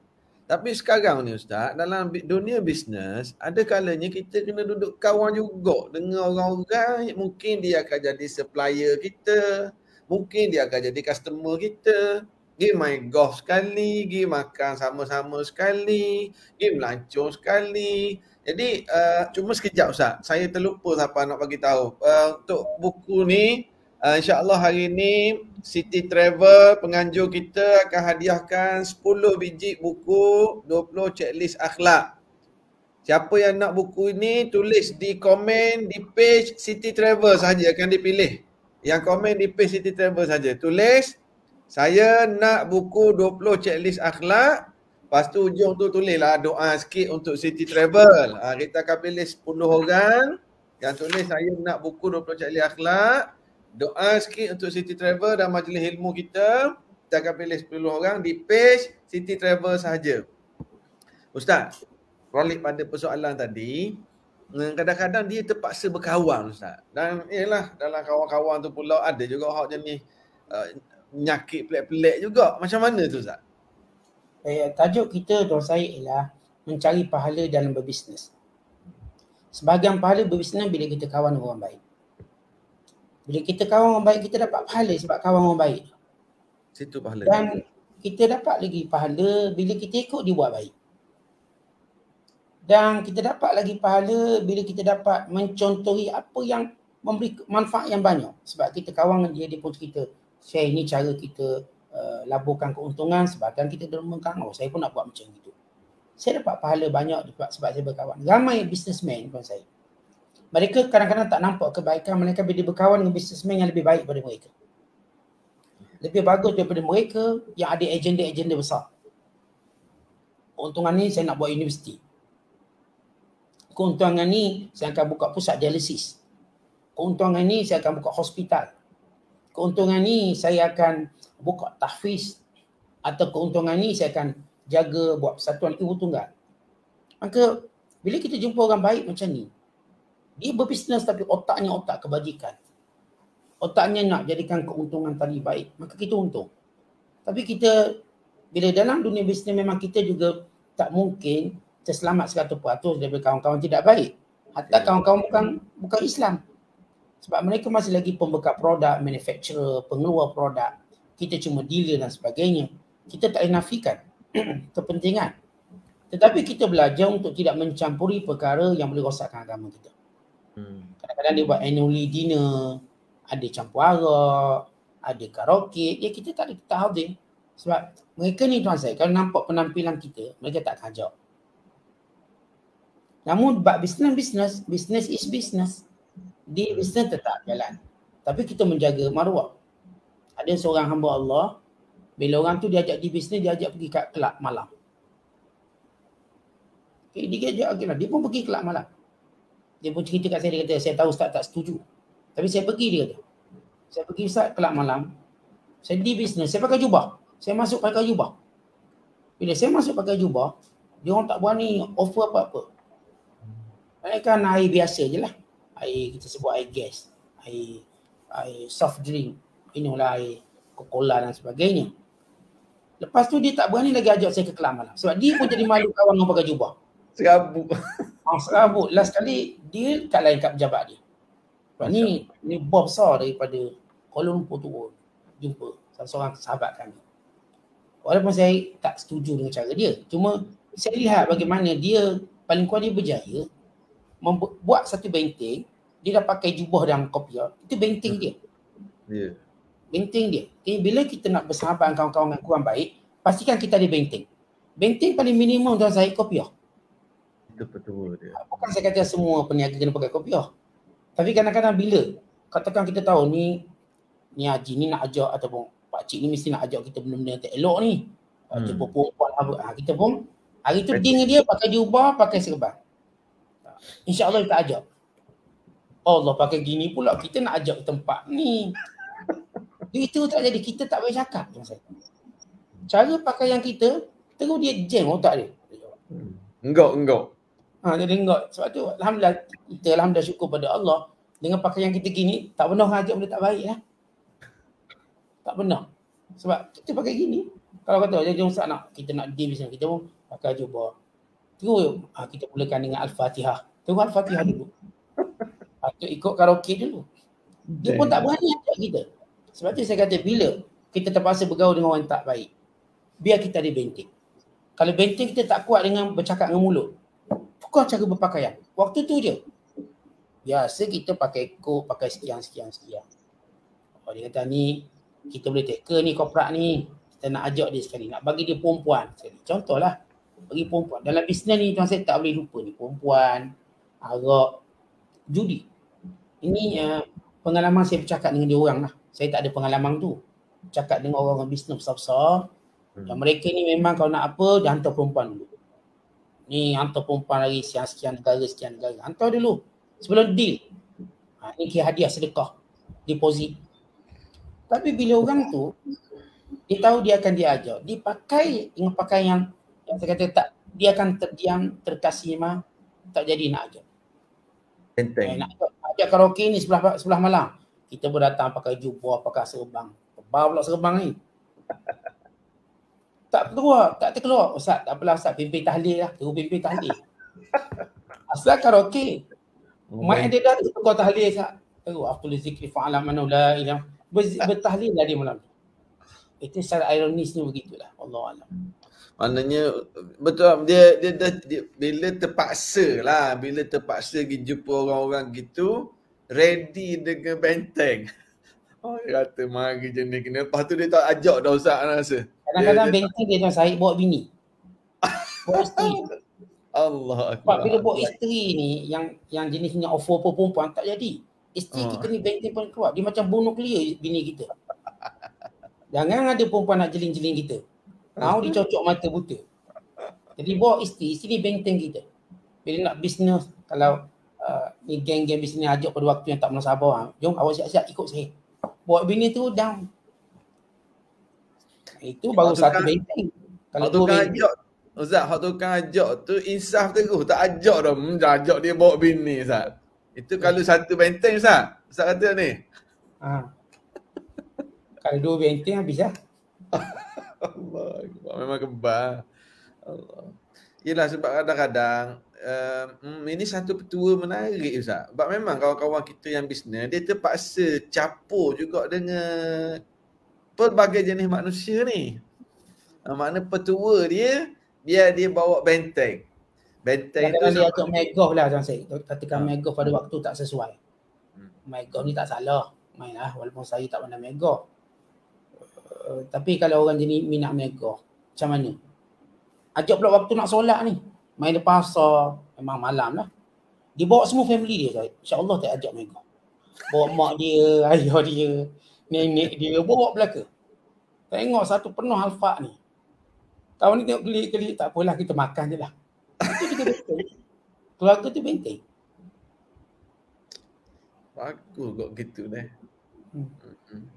Tapi sekarang ni Ustaz, dalam dunia bisnes, ada kalanya kita kena duduk kawan juga dengan orang-orang, mungkin dia akan jadi supplier kita, mungkin dia akan jadi customer kita. Pergi main golf sekali, pergi makan sama-sama sekali, pergi melancong sekali. Jadi cuma sekejap Ustaz, saya terlupa siapa nak bagi tahu. Untuk buku ni, insya-Allah hari ni City Travel penganjur kita akan hadiahkan 10 biji buku 20 checklist akhlak. Siapa yang nak buku ini tulis di komen di page City Travel saja akan dipilih. Yang komen di page City Travel saja. Tulis saya nak buku 20 checklist akhlak. Lepas tu ujung tu tulislah doa sikit untuk City Travel. Kita akan pilih 10 orang yang tulis saya nak buku 20 checklist akhlak. Doa sikit untuk City Travel dan majlis ilmu kita. Kita akan pilih 10 orang di page City Travel sahaja. Ustaz, balik pada persoalan tadi, kadang-kadang dia terpaksa berkawan Ustaz. Dan ialah dalam kawan-kawan tu pula ada juga hak jenis nyakit pelik-pelik juga. Macam mana tu Ustaz? Tajuk kita Tuan Syed ialah mencari pahala dalam berbisnes. Sebahagian pahala berbisnes bila kita kawan orang baik. Bila kita kawan orang baik, kita dapat pahala sebab kawan orang baik. Situ pahala. Dan kita dapat lagi pahala bila kita ikut dia buat baik. Dan kita dapat lagi pahala bila kita dapat mencontohi apa yang memberi manfaat yang banyak. Sebab kita kawan dengan dia pun cerita, share ini cara kita laburkan keuntungan, sebabkan kita dermakan, saya pun nak buat macam itu. Saya dapat pahala banyak sebab saya berkawan. Ramai businessman Tuan Syed. Mereka kadang-kadang tak nampak kebaikan mereka bila berkawan dengan businessman yang lebih baik daripada mereka. Lebih bagus daripada mereka yang ada agenda-agenda besar. Keuntungan ni saya nak buat universiti. Keuntungan ni saya akan buka pusat dialisis. Keuntungan ni saya akan buka hospital. Keuntungan ni saya akan buka tahfiz. Atau keuntungan ni saya akan jaga buat persatuan ibu tunggal. Maka bila kita jumpa orang baik macam ni, dia berbisnes tapi otaknya otak kebajikan. Otaknya nak jadikan keuntungan tadi baik, maka kita untung. Tapi kita, bila dalam dunia bisnes memang kita juga tak mungkin terselamat 100% daripada kawan-kawan tidak baik. Hatta kawan-kawan bukan Islam. Sebab mereka masih lagi pembekal produk, manufacturer, pengeluar produk. Kita cuma dealer dan sebagainya. Kita tak boleh nafikan kepentingan. Tetapi kita belajar untuk tidak mencampuri perkara yang boleh rosakkan agama kita. Kadang-kadang dia buat annually dinner, ada campur arak, ada karaoke. Ya kita tak hadir. Sebab mereka ni Tuan Syed, kalau nampak penampilan kita, mereka tak akan jawab. Namun bab business is business. Di business tetap jalan. Tapi kita menjaga maruah. Ada seorang hamba Allah, bila orang tu diajak di business, dia ajak pergi kat kelab malam. Okay, dia pun pergi kelab malam. Dia pun cerita kat saya, dia kata, saya tahu Ustaz tak setuju. Tapi saya pergi, dia kata. Saya pergi Ustaz kelab malam. Saya di bisnes, saya pakai jubah. Saya masuk pakai jubah. Bila saya masuk pakai jubah, dia orang tak berani offer apa-apa. Mereka kan air biasa je lah. Air, kita sebut air gas. Air soft drink. Inilah air Coca-Cola dan sebagainya. Lepas tu dia tak berani lagi ajak saya ke kelab malam. Sebab dia pun jadi malu kawan orang pakai jubah. Serabut. Serabut. Last kali dia kat lain kat pejabat dia. Sebab ni bos besar daripada Kuala Lumpur turun. Jumpa salah seorang sahabat kami. Walaupun saya tak setuju dengan cara dia. Cuma saya lihat bagaimana dia paling kurang dia berjaya buat satu benteng. Dia dah pakai jubah dan kopiah. Itu benteng dia. Ya. Benteng dia. Okay, bila kita nak bersahabat dengan kawan-kawan yang kurang baik, pastikan kita ada benteng. Benteng paling minimum tuan Zahid kopiah. Itu betul dia. Bukan saya kata semua peniaga kena pakai kopiah. Tapi kadang-kadang bila katakan kita tahu ni haji ni nak ajak ataupun pakcik ni mesti nak ajak kita benda-benda yang tak elok ni. Jumpa perempuan apa. Kita pun hari tu dia dengan dia pakai jubah, pakai serban. InsyaAllah kita ajak. Allah pakai gini pula kita nak ajak tempat ni. Itu tak jadi, kita tak boleh cakap. Cara pakaian kita terus dia jam otak dia. Enggak. Jadi enggak. Sebab tu alhamdulillah syukur pada Allah dengan pakaian kita gini tak pernah ajak benda tak baik lah. Tak pernah. Sebab kita pakai gini. Kalau kata jadi Ustaz kita nak deal bisnes kita pun pakai jubah. Terus kita mulakan dengan Al-Fatihah. Terus Al-Fatihah dulu. Atau ikut karaoke dulu. Dia pun tak berani ajak kita. Sebab tu saya kata bila kita terpaksa bergaul dengan orang tak baik, biar kita ada benteng. Kalau benteng kita tak kuat dengan bercakap dengan mulut, bukan cara berpakaian. Waktu tu je. Biasa kita pakai kod, pakai sekian. Oh, dia kata ni, kita boleh teka ni korporat ni, kita nak ajak dia sekali, nak bagi dia perempuan sekali. Contohlah, bagi perempuan. Dalam bisnes ni tuan saya tak boleh lupa ni, perempuan, arak, judi. Ini pengalaman saya bercakap dengan dia orang lah. Saya tak ada pengalaman tu. Cakap dengan orang-orang bisnes besar-besar. Dan mereka ni memang kalau nak apa, dia hantar perempuan dulu. Ni hantar perempuan lagi sekian negara. Hantar dulu. Sebelum deal. Ni kira hadiah sedekah. Deposit. Tapi bila orang tu, dia tahu dia akan diajak. Dia pakai dengan pakaian yang saya kata tak, dia akan terdiam, terkasihmah, tak jadi nak ajak. Nak ajak karaoke ni sebelah malam. Kita pun datang pakai jubah, pakai serban. Tebal pula serban ni. Tak terkeluar. Ustaz, tak apalah Ustaz, pimpin tahlil lah. Terus pimpin tahlil. Asal karaoke. Mak dia dah tukar tahlil Ustaz. Terus aftul zikri fa'ala manu la ilah. Bertahlil lah dia malam. Itu secara ironis ni begitulah. Wallahualam. Maknanya betul dia bila terpaksa pergi jumpa orang-orang gitu ready dengan benteng. Oh, dia kata mari jenis kena. Lepas tu dia tak ajak dah Ustaz rasa. Kadang-kadang benteng dia tuan Syahid bawa bini. Bawa isteri. Allah Sebab Akbar. bila bawa isteri ni yang jenisnya offer perempuan tak jadi. Isteri kita ni benteng pun keluar. Dia macam bunuh clear bini kita. Jangan ada perempuan nak jeling-jeling kita. Mau dicocok mata buta. Jadi bawa isteri ni benteng kita. Bila nak bisnes, kalau ni geng-geng bisnes ajak pada waktu yang tak munasabar, jom awak siap-siap ikut saya. Bawa bini tu down. Itu baru satu benteng. Kalau tu kan ajak Ustaz, hak tukang ajak tu insaf terus, tak ajak dah. Ajak dia bawa bini Ustaz. Itu kalau satu benteng Ustaz. Ustaz kata ni. Kalau dua benteng habis lah. Allah, memang kebal. Allah. Yelah sebab kadang-kadang ini satu petua menarik Ustaz. Sebab memang kawan-kawan kita yang bisnes dia terpaksa capur juga dengan pelbagai jenis manusia ni. Makna petua dia biar dia bawa benteng. Benteng kadang-kadang tu dia ajak megah lah tuan saya. Katakan megah pada waktu tak sesuai. Megah ni tak salah. Mainlah walaupun saya tak pandai megah. Tapi kalau orang jenis minat megah, macam mana? Ajak pula waktu nak solat ni. Main di pasar, memang malam lah. Dia bawa semua family dia. InsyaAllah tak ajak megah. Bawa mak dia, ayah dia, nenek dia, bawa belaka. Tengok satu penuh Alfa ni. Tahun ni tengok gelik-gelik, tak apalah kita makan je lah. Itu kita benteng. Keluarga tu benteng. bagus kok gitu deh.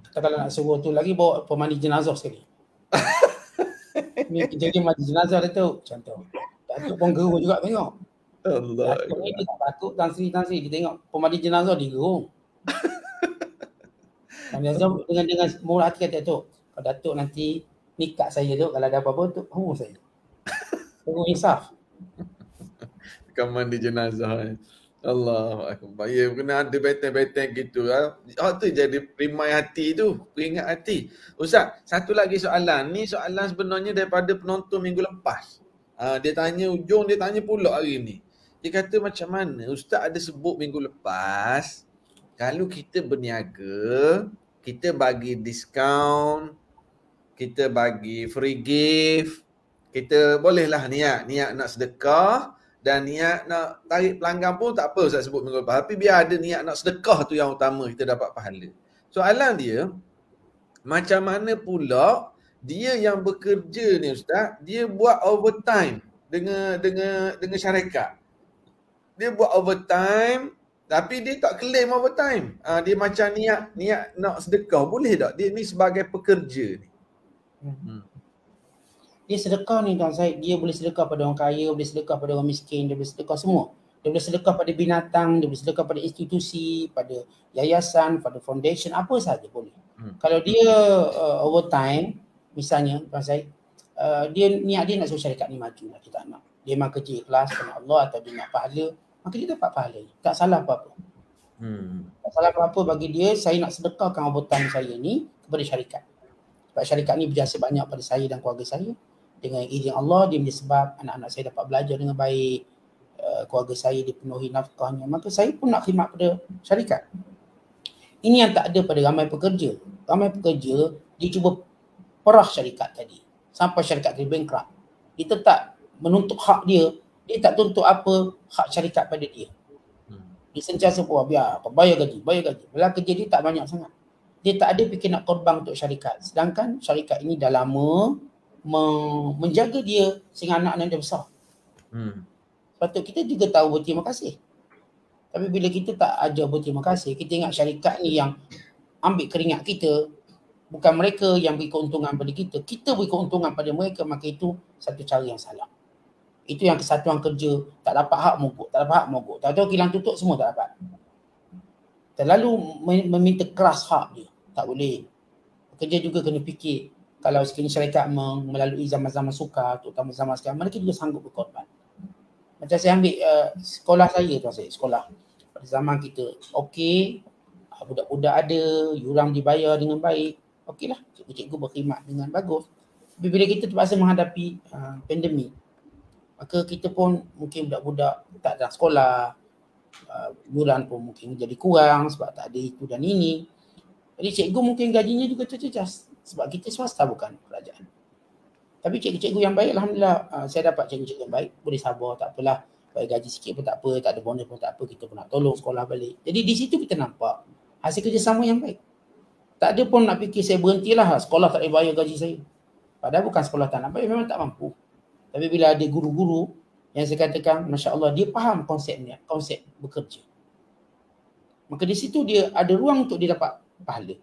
Kita kalau nak suruh tu lagi bawa pemandi jenazah sekali. Ni kejadian mandi jenazah Datuk. Contoh. Datuk pun gerung juga tengok. Allah. Datuk ni dia tak takut Tan Sri. Dia tengok pemandi jenazah dia gerung. Jenazah dengan murah hati kata Datuk. Kalau Datuk nanti nikah saya tu, kalau ada apa-apa tu, saya. Tunggu insaf. Bukan mandi jenazah. Allahu akbar. Ya, kena ada benteng-benteng gitu. Tu jadi perimai hati tu, peringat hati. Ustaz, satu lagi soalan. Ni soalan sebenarnya daripada penonton minggu lepas. Dia tanya ujung, dia tanya pula hari ni. Dia kata macam mana Ustaz ada sebut minggu lepas, kalau kita berniaga, kita bagi diskaun, kita bagi free gift, kita bolehlah niat nak sedekah dan niat nak tarik pelanggan pun tak apa Ustaz sebut minggu lepas. Tapi biar ada niat nak sedekah tu yang utama, kita dapat pahala. Soalan dia, macam mana pula dia yang bekerja ni Ustaz, dia buat overtime dengan syarikat. Dia buat overtime tapi dia tak claim overtime. Dia macam niat nak sedekah. Boleh tak? Dia ni sebagai pekerja ni. Dia sedekah ni Tuan Syed, dia boleh sedekah pada orang kaya, boleh sedekah pada orang miskin, dia boleh sedekah semua. Dia boleh sedekah pada binatang, dia boleh sedekah pada institusi, pada yayasan, pada foundation, apa sahaja boleh. Kalau dia overtime, misalnya Tuan Syed, dia niat dia nak suruh syarikat ni maju lah, dia tak nak. Dia memang kerja ikhlas kerana Allah atau dia nak pahala, maka dia dapat pahala. Tak salah apa-apa. Tak salah apa-apa bagi dia, saya nak sedekahkan overtime saya ni kepada syarikat. Sebab syarikat ni berjasa banyak pada saya dan keluarga saya. Dengan izin Allah, dia menjadi sebab anak-anak saya dapat belajar dengan baik, keluarga saya dipenuhi nafkahnya, maka saya pun nak khidmat pada syarikat. Ini yang tak ada pada ramai pekerja. Ramai pekerja, dia cuba perah syarikat tadi sampai syarikat dia bankrupt. Dia tetap menuntut hak dia, dia tak tuntut apa hak syarikat pada dia. Dia sentiasa biar bayar gaji. Bila kerja dia tak banyak sangat. Dia tak ada fikir nak korban untuk syarikat. Sedangkan syarikat ini dah lama menjaga dia sehingga anak-anak dia besar. Patut kita juga tahu berterima kasih. Tapi bila kita tak ajar berterima kasih, kita ingat syarikat ni yang ambil keringat kita, bukan mereka yang beri keuntungan pada kita. Kita beri keuntungan pada mereka, maka itu satu cara yang salah. Itu yang kesatuan kerja, tak dapat hak mogok. Tahu-tahu kilang tutup, semua tak dapat. Terlalu meminta keras hak dia. Tak boleh. Pekerja juga kena fikir, kalau sekiranya syarikat melalui zaman-zaman sukar, terutama zaman sekarang, mereka juga sanggup berkorban. Macam saya ambil sekolah saya Tuan Syed, sekolah. Pada zaman kita, okey, budak-budak ada, yuran dibayar dengan baik, okeylah, cikgu-cikgu berkhidmat dengan bagus. Tapi bila kita terpaksa menghadapi pandemik, maka kita pun mungkin budak-budak tak ada sekolah, yuran pun mungkin jadi kurang sebab tak ada itu dan ini. Jadi cikgu mungkin gajinya juga terjejas sebab kita swasta bukan kerajaan. Tapi cikgu-cikgu yang baik, alhamdulillah, saya dapat cikgu-cikgu yang baik, boleh sabar, tak apalah, bayar gaji sikit pun tak apa, tak ada bonus pun tak apa, kita pun nak tolong sekolah balik. Jadi di situ kita nampak hasil kerjasama yang baik. Tak ada pun nak fikir saya berhentilah, sekolah tak boleh bayar gaji saya. Padahal bukan sekolah tak nak bayar, memang tak mampu. Tapi bila ada guru-guru yang saya katakan, Masya Allah, dia faham konsepnya, konsep bekerja. Maka di situ dia ada ruang untuk dia dapat pahala.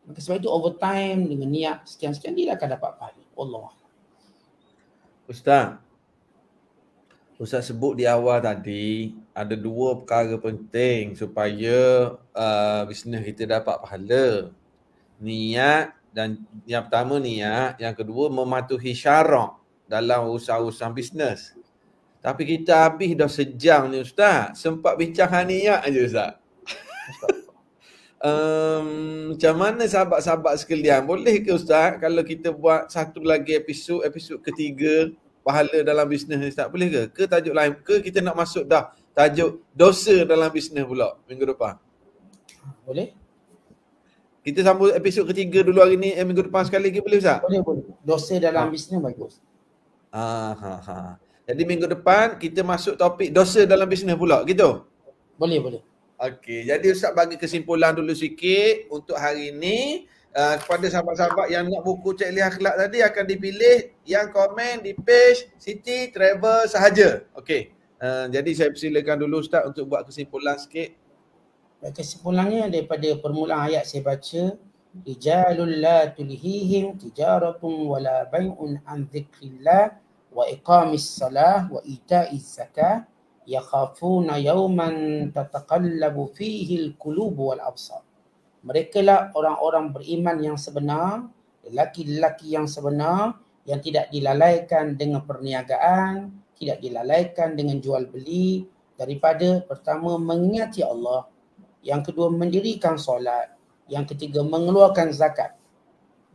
Maka sebab itu overtime dengan niat sekian-sekian dia akan dapat pahala. Allah. Ustaz sebut di awal tadi ada dua perkara penting supaya bisnes kita dapat pahala. Niat, dan yang pertama niat, yang kedua mematuhi syarak dalam usaha-usaha bisnes. Tapi kita habis dah sejam ni Ustaz, sempat bincang niat aja Ustaz. Macam mana sahabat-sahabat sekalian, boleh ke Ustaz kalau kita buat satu lagi episod ketiga pahala dalam bisnes ni Ustaz, boleh ke? Ke tajuk lain? Ke kita nak masuk dah tajuk dosa dalam bisnes pula minggu depan? Boleh. Kita sambung episod ketiga dulu hari ni, minggu depan sekali lagi, boleh Ustaz? Boleh. Dosa dalam bisnes bagus. Jadi minggu depan kita masuk topik dosa dalam bisnes pula, gitu? Boleh. Okey, jadi Ustaz bagi kesimpulan dulu sikit untuk hari ini. Kepada sahabat-sahabat yang nak buku Cik Li Akhlak tadi akan dipilih yang komen di page Siti Travel sahaja. Okey. Jadi saya persilakan dulu Ustaz untuk buat kesimpulan sikit. Kesimpulannya daripada permulaan ayat saya baca, rijalul la tulhihim tijaratun wala bai'un an dzikrillah wa iqamis salah wa ita'iz zakah yakhafuna yawman tataqallabu fihi al-qulub wal absar. Mereka lah orang-orang beriman yang sebenar, lelaki-lelaki yang sebenar, yang tidak dilalaikan dengan perniagaan, tidak dilalaikan dengan jual beli, daripada pertama mengingati Allah, yang kedua mendirikan solat, yang ketiga mengeluarkan zakat.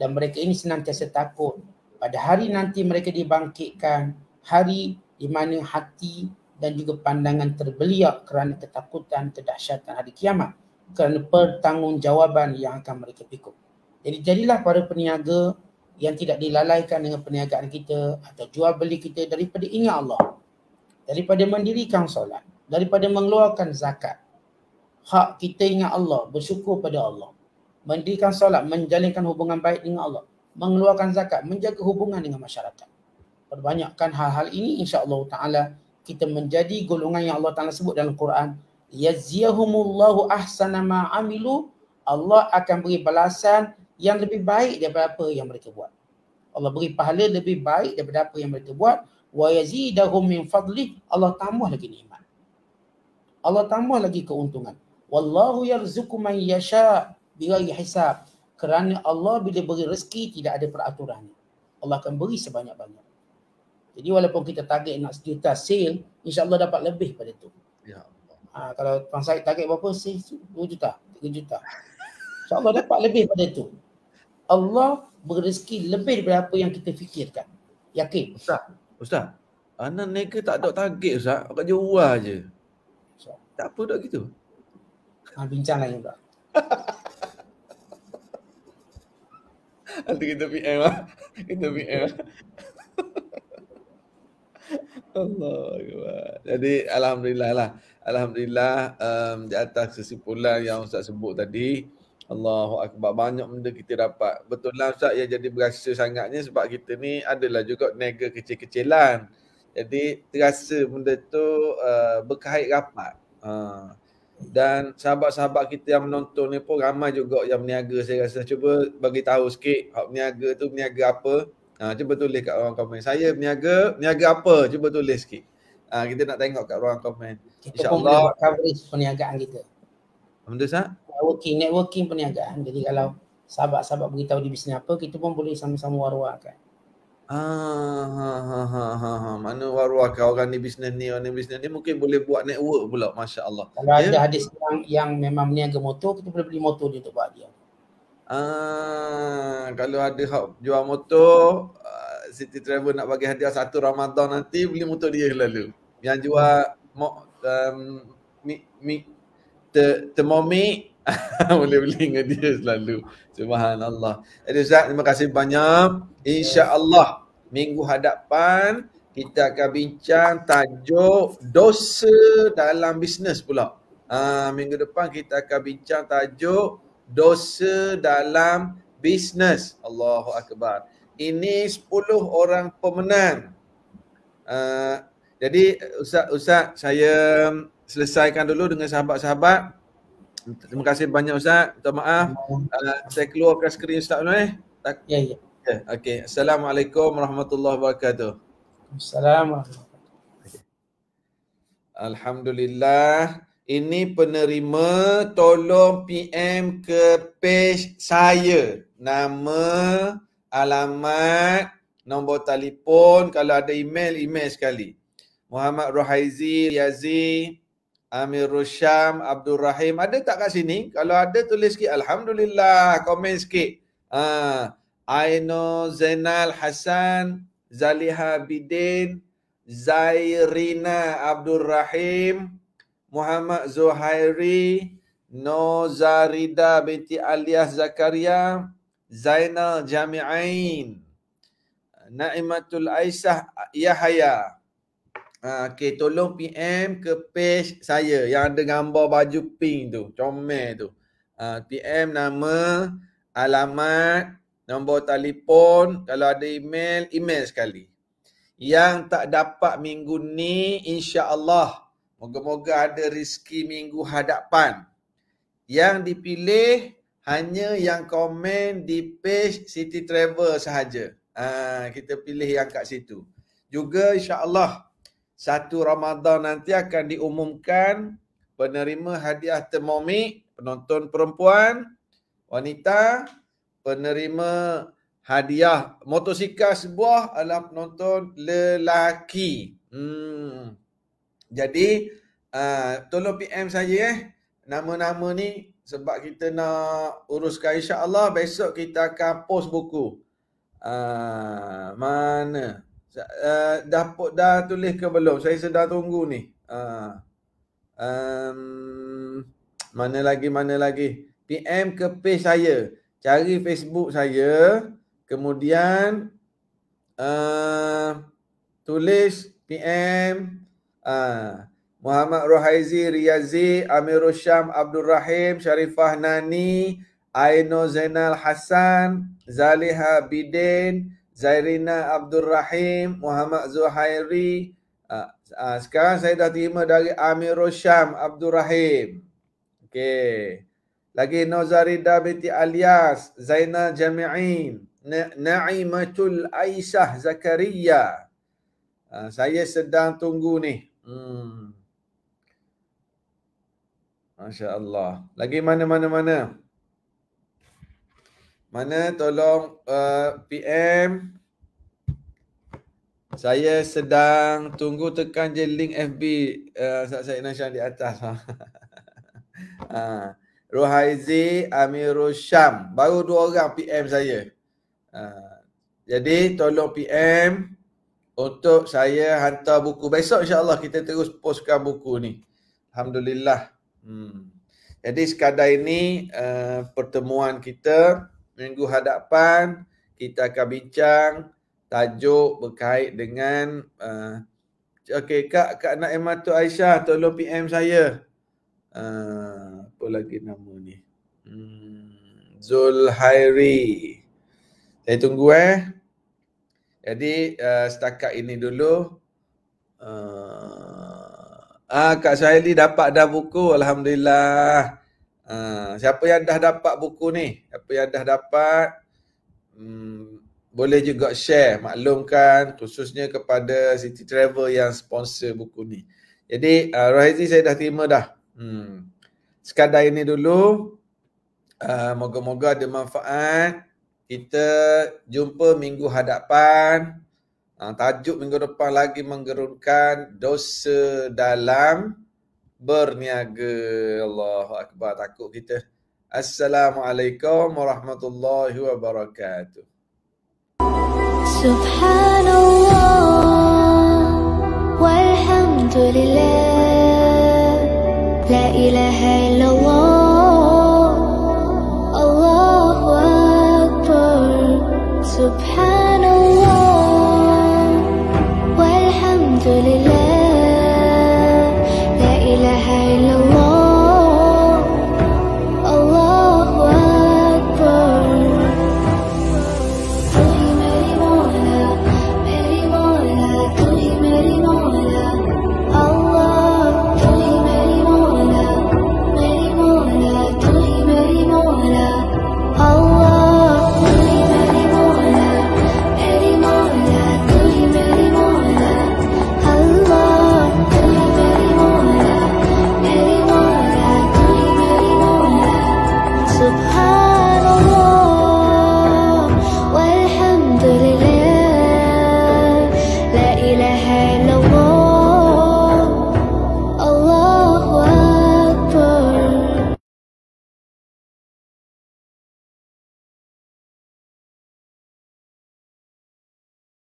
Dan mereka ini senantiasa takut pada hari nanti mereka dibangkitkan, hari di mana hati dan juga pandangan terbeliak kerana ketakutan, kedahsyatan hari kiamat, kerana pertanggungjawaban yang akan mereka pikul. Jadi jadilah para peniaga yang tidak dilalaikan dengan perniagaan kita atau jual beli kita daripada ingat Allah, daripada mendirikan solat, daripada mengeluarkan zakat. Hak kita ingat Allah, bersyukur pada Allah, mendirikan solat, menjalinkan hubungan baik dengan Allah, mengeluarkan zakat, menjaga hubungan dengan masyarakat. Perbanyakkan hal-hal ini, insya-Allah Ta'ala kita menjadi golongan yang Allah Ta'ala sebut dalam Quran, yaziyahumullahu ahsana ma amilu, Allah akan beri balasan yang lebih baik daripada apa yang mereka buat. Allah beri pahala lebih baik daripada apa yang mereka buat. Wa yazidahum min fadlih, Allah tambah lagi nikmat, Allah tambah lagi keuntungan. Wallahu yarzuqu man yasha bighairi hisab. Kerana Allah bila beri rezeki tidak ada peraturannya, Allah akan beri sebanyak-banyak. Jadi walaupun kita target nak 1 juta sale, insya-Allah dapat lebih pada tu. Ya Allah. Kalau Tuan Syed target berapa sale? 2 juta, 3 juta. InsyaAllah dapat lebih pada tu. Allah berezeki lebih daripada apa yang kita fikirkan. Yakin? Ustaz, anak nega tak ada target Ustaz, agak jual je. Tak apa dah gitu. Bincang lain pula. Nanti kita PM lah. Kita PM. Allah. Jadi alhamdulillah lah. Alhamdulillah di atas kesimpulan yang Ustaz sebut tadi, Allahu Akbar, banyak benda kita dapat. Betul lah Ustaz, yang jadi berasa sangatnya sebab kita ni adalah juga niaga kecil-kecilan. Jadi terasa benda tu berkait rapat. Dan sahabat-sahabat kita yang menonton ni pun ramai juga yang berniaga, saya rasa. Cuba bagi tahu sikit, hak berniaga tu berniaga apa? Cuba tulis kat ruang komen. Saya berniaga apa? Cuba tulis sikit. Kita nak tengok kat ruang komen. Kita pun boleh buat coverage perniagaan kita. Benda Ustaz? Networking perniagaan. Jadi kalau sahabat-sahabat beritahu di bisnes apa, kita pun boleh sama-sama war-warkan. Mana war-warkan orang ni bisnes ni, orang ni bisnes ni, mungkin boleh buat network pula, masya-Allah. Kalau ada hadis yang memang berniaga motor, kita boleh beli motor dia untuk buat dia. Kalau ada jual motor, City Travel nak bagi hadiah 1 Ramadan nanti, beli motor dia selalu. Yang jual Thermomix boleh beli dengan dia selalu. Subhanallah. Jadi Ustaz, terima kasih banyak. InsyaAllah minggu hadapan kita akan bincang tajuk dosa dalam bisnes pula. Minggu depan kita akan bincang tajuk dosa dalam bisnes. Allahu Akbar. Ini 10 orang pemenang. Jadi Ustaz, saya selesaikan dulu dengan sahabat-sahabat. Terima kasih banyak Ustaz. Minta maaf. Saya keluarkan skrin Ustaz dulu . Ya. Okey. Assalamualaikum warahmatullahi wabarakatuh. Assalamualaikum. Alhamdulillah. Ini penerima, tolong PM ke page saya. Nama, alamat, nombor telefon. Kalau ada email sekali. Muhammad Rohaizi, Yazi, Amir Rusham, Abdul Rahim. Ada tak kat sini? Kalau ada tulis sikit. Alhamdulillah. Komen sikit. Aino Zainal Hasan, Zaliha Bidin, Zairina Abdul Rahim, Muhammad Zuhairi, Nozarida binti Alias Zakaria, Zainal Jami'ain, Naimatul Aisyah Yahaya. Okey, tolong PM ke page saya yang ada gambar baju pink tu, comel tu. PM nama, alamat, nombor telefon, kalau ada email sekali. Yang tak dapat minggu ni, insya-Allah, moga-moga ada rezeki minggu hadapan. Yang dipilih hanya yang komen di page City Travel sahaja. Kita pilih yang kat situ. Juga insya-Allah 1 Ramadan nanti akan diumumkan penerima hadiah termomik, penonton perempuan, wanita, penerima hadiah motosikal sebuah adalah penonton lelaki. Jadi tolong PM saya nama-nama ni sebab kita nak uruskan, insya-Allah besok kita akan post buku. Mana? Dah tulis ke belum? Saya sedang tunggu ni. Mana lagi? PM ke page saya. Cari Facebook saya. Kemudian tulis PM Muhammad Rohaizi, Riyazi, Amirul Syam, Abdul Rahim, Sharifah Nani, Aino Zainal Hassan, Zaliha Bidin, Zairina Abdul Rahim, Muhammad Zuhairi. Sekarang saya dah terima dari Amirul Syam, Abdul Rahim. Okey. Lagi Nozarida binti Alias, Zainal Jami'in, Na'imatul Aisyah Zakaria. Saya sedang tunggu ni. Masya Allah. Lagi mana? Mana tolong PM. Saya sedang tunggu, tekan je link FB Said Nasyam di atas. Rohaizi, Amirul Syam. Baru 2 orang PM saya. Jadi tolong PM untuk saya hantar buku. Besok insya-Allah kita terus postkan buku ni. Alhamdulillah. Jadi sekadar ini pertemuan kita. Minggu hadapan kita akan bincang tajuk berkait dengan okey, Kak Naimatul Aisyah, tolong PM saya. Apa lagi nama ni? Zulhairi. Saya tunggu Jadi setakat ini dulu. Kak Suhaili dapat dah buku, alhamdulillah. Siapa yang dah dapat buku ni? Siapa yang dah dapat, boleh juga share, maklumkan khususnya kepada City Travel yang sponsor buku ni. Jadi Rohaizi saya dah terima dah. Sekadar ini dulu. Moga-moga ada manfaat. Kita jumpa minggu hadapan. Tajuk minggu depan lagi menggerunkan dosa dalam berniaga. Allahu Akbar, takut kita. Assalamualaikum warahmatullahi wabarakatuh. Subhanallah walhamdulillah, la ilaha illallah, Allahu Akbar. Subhanallah.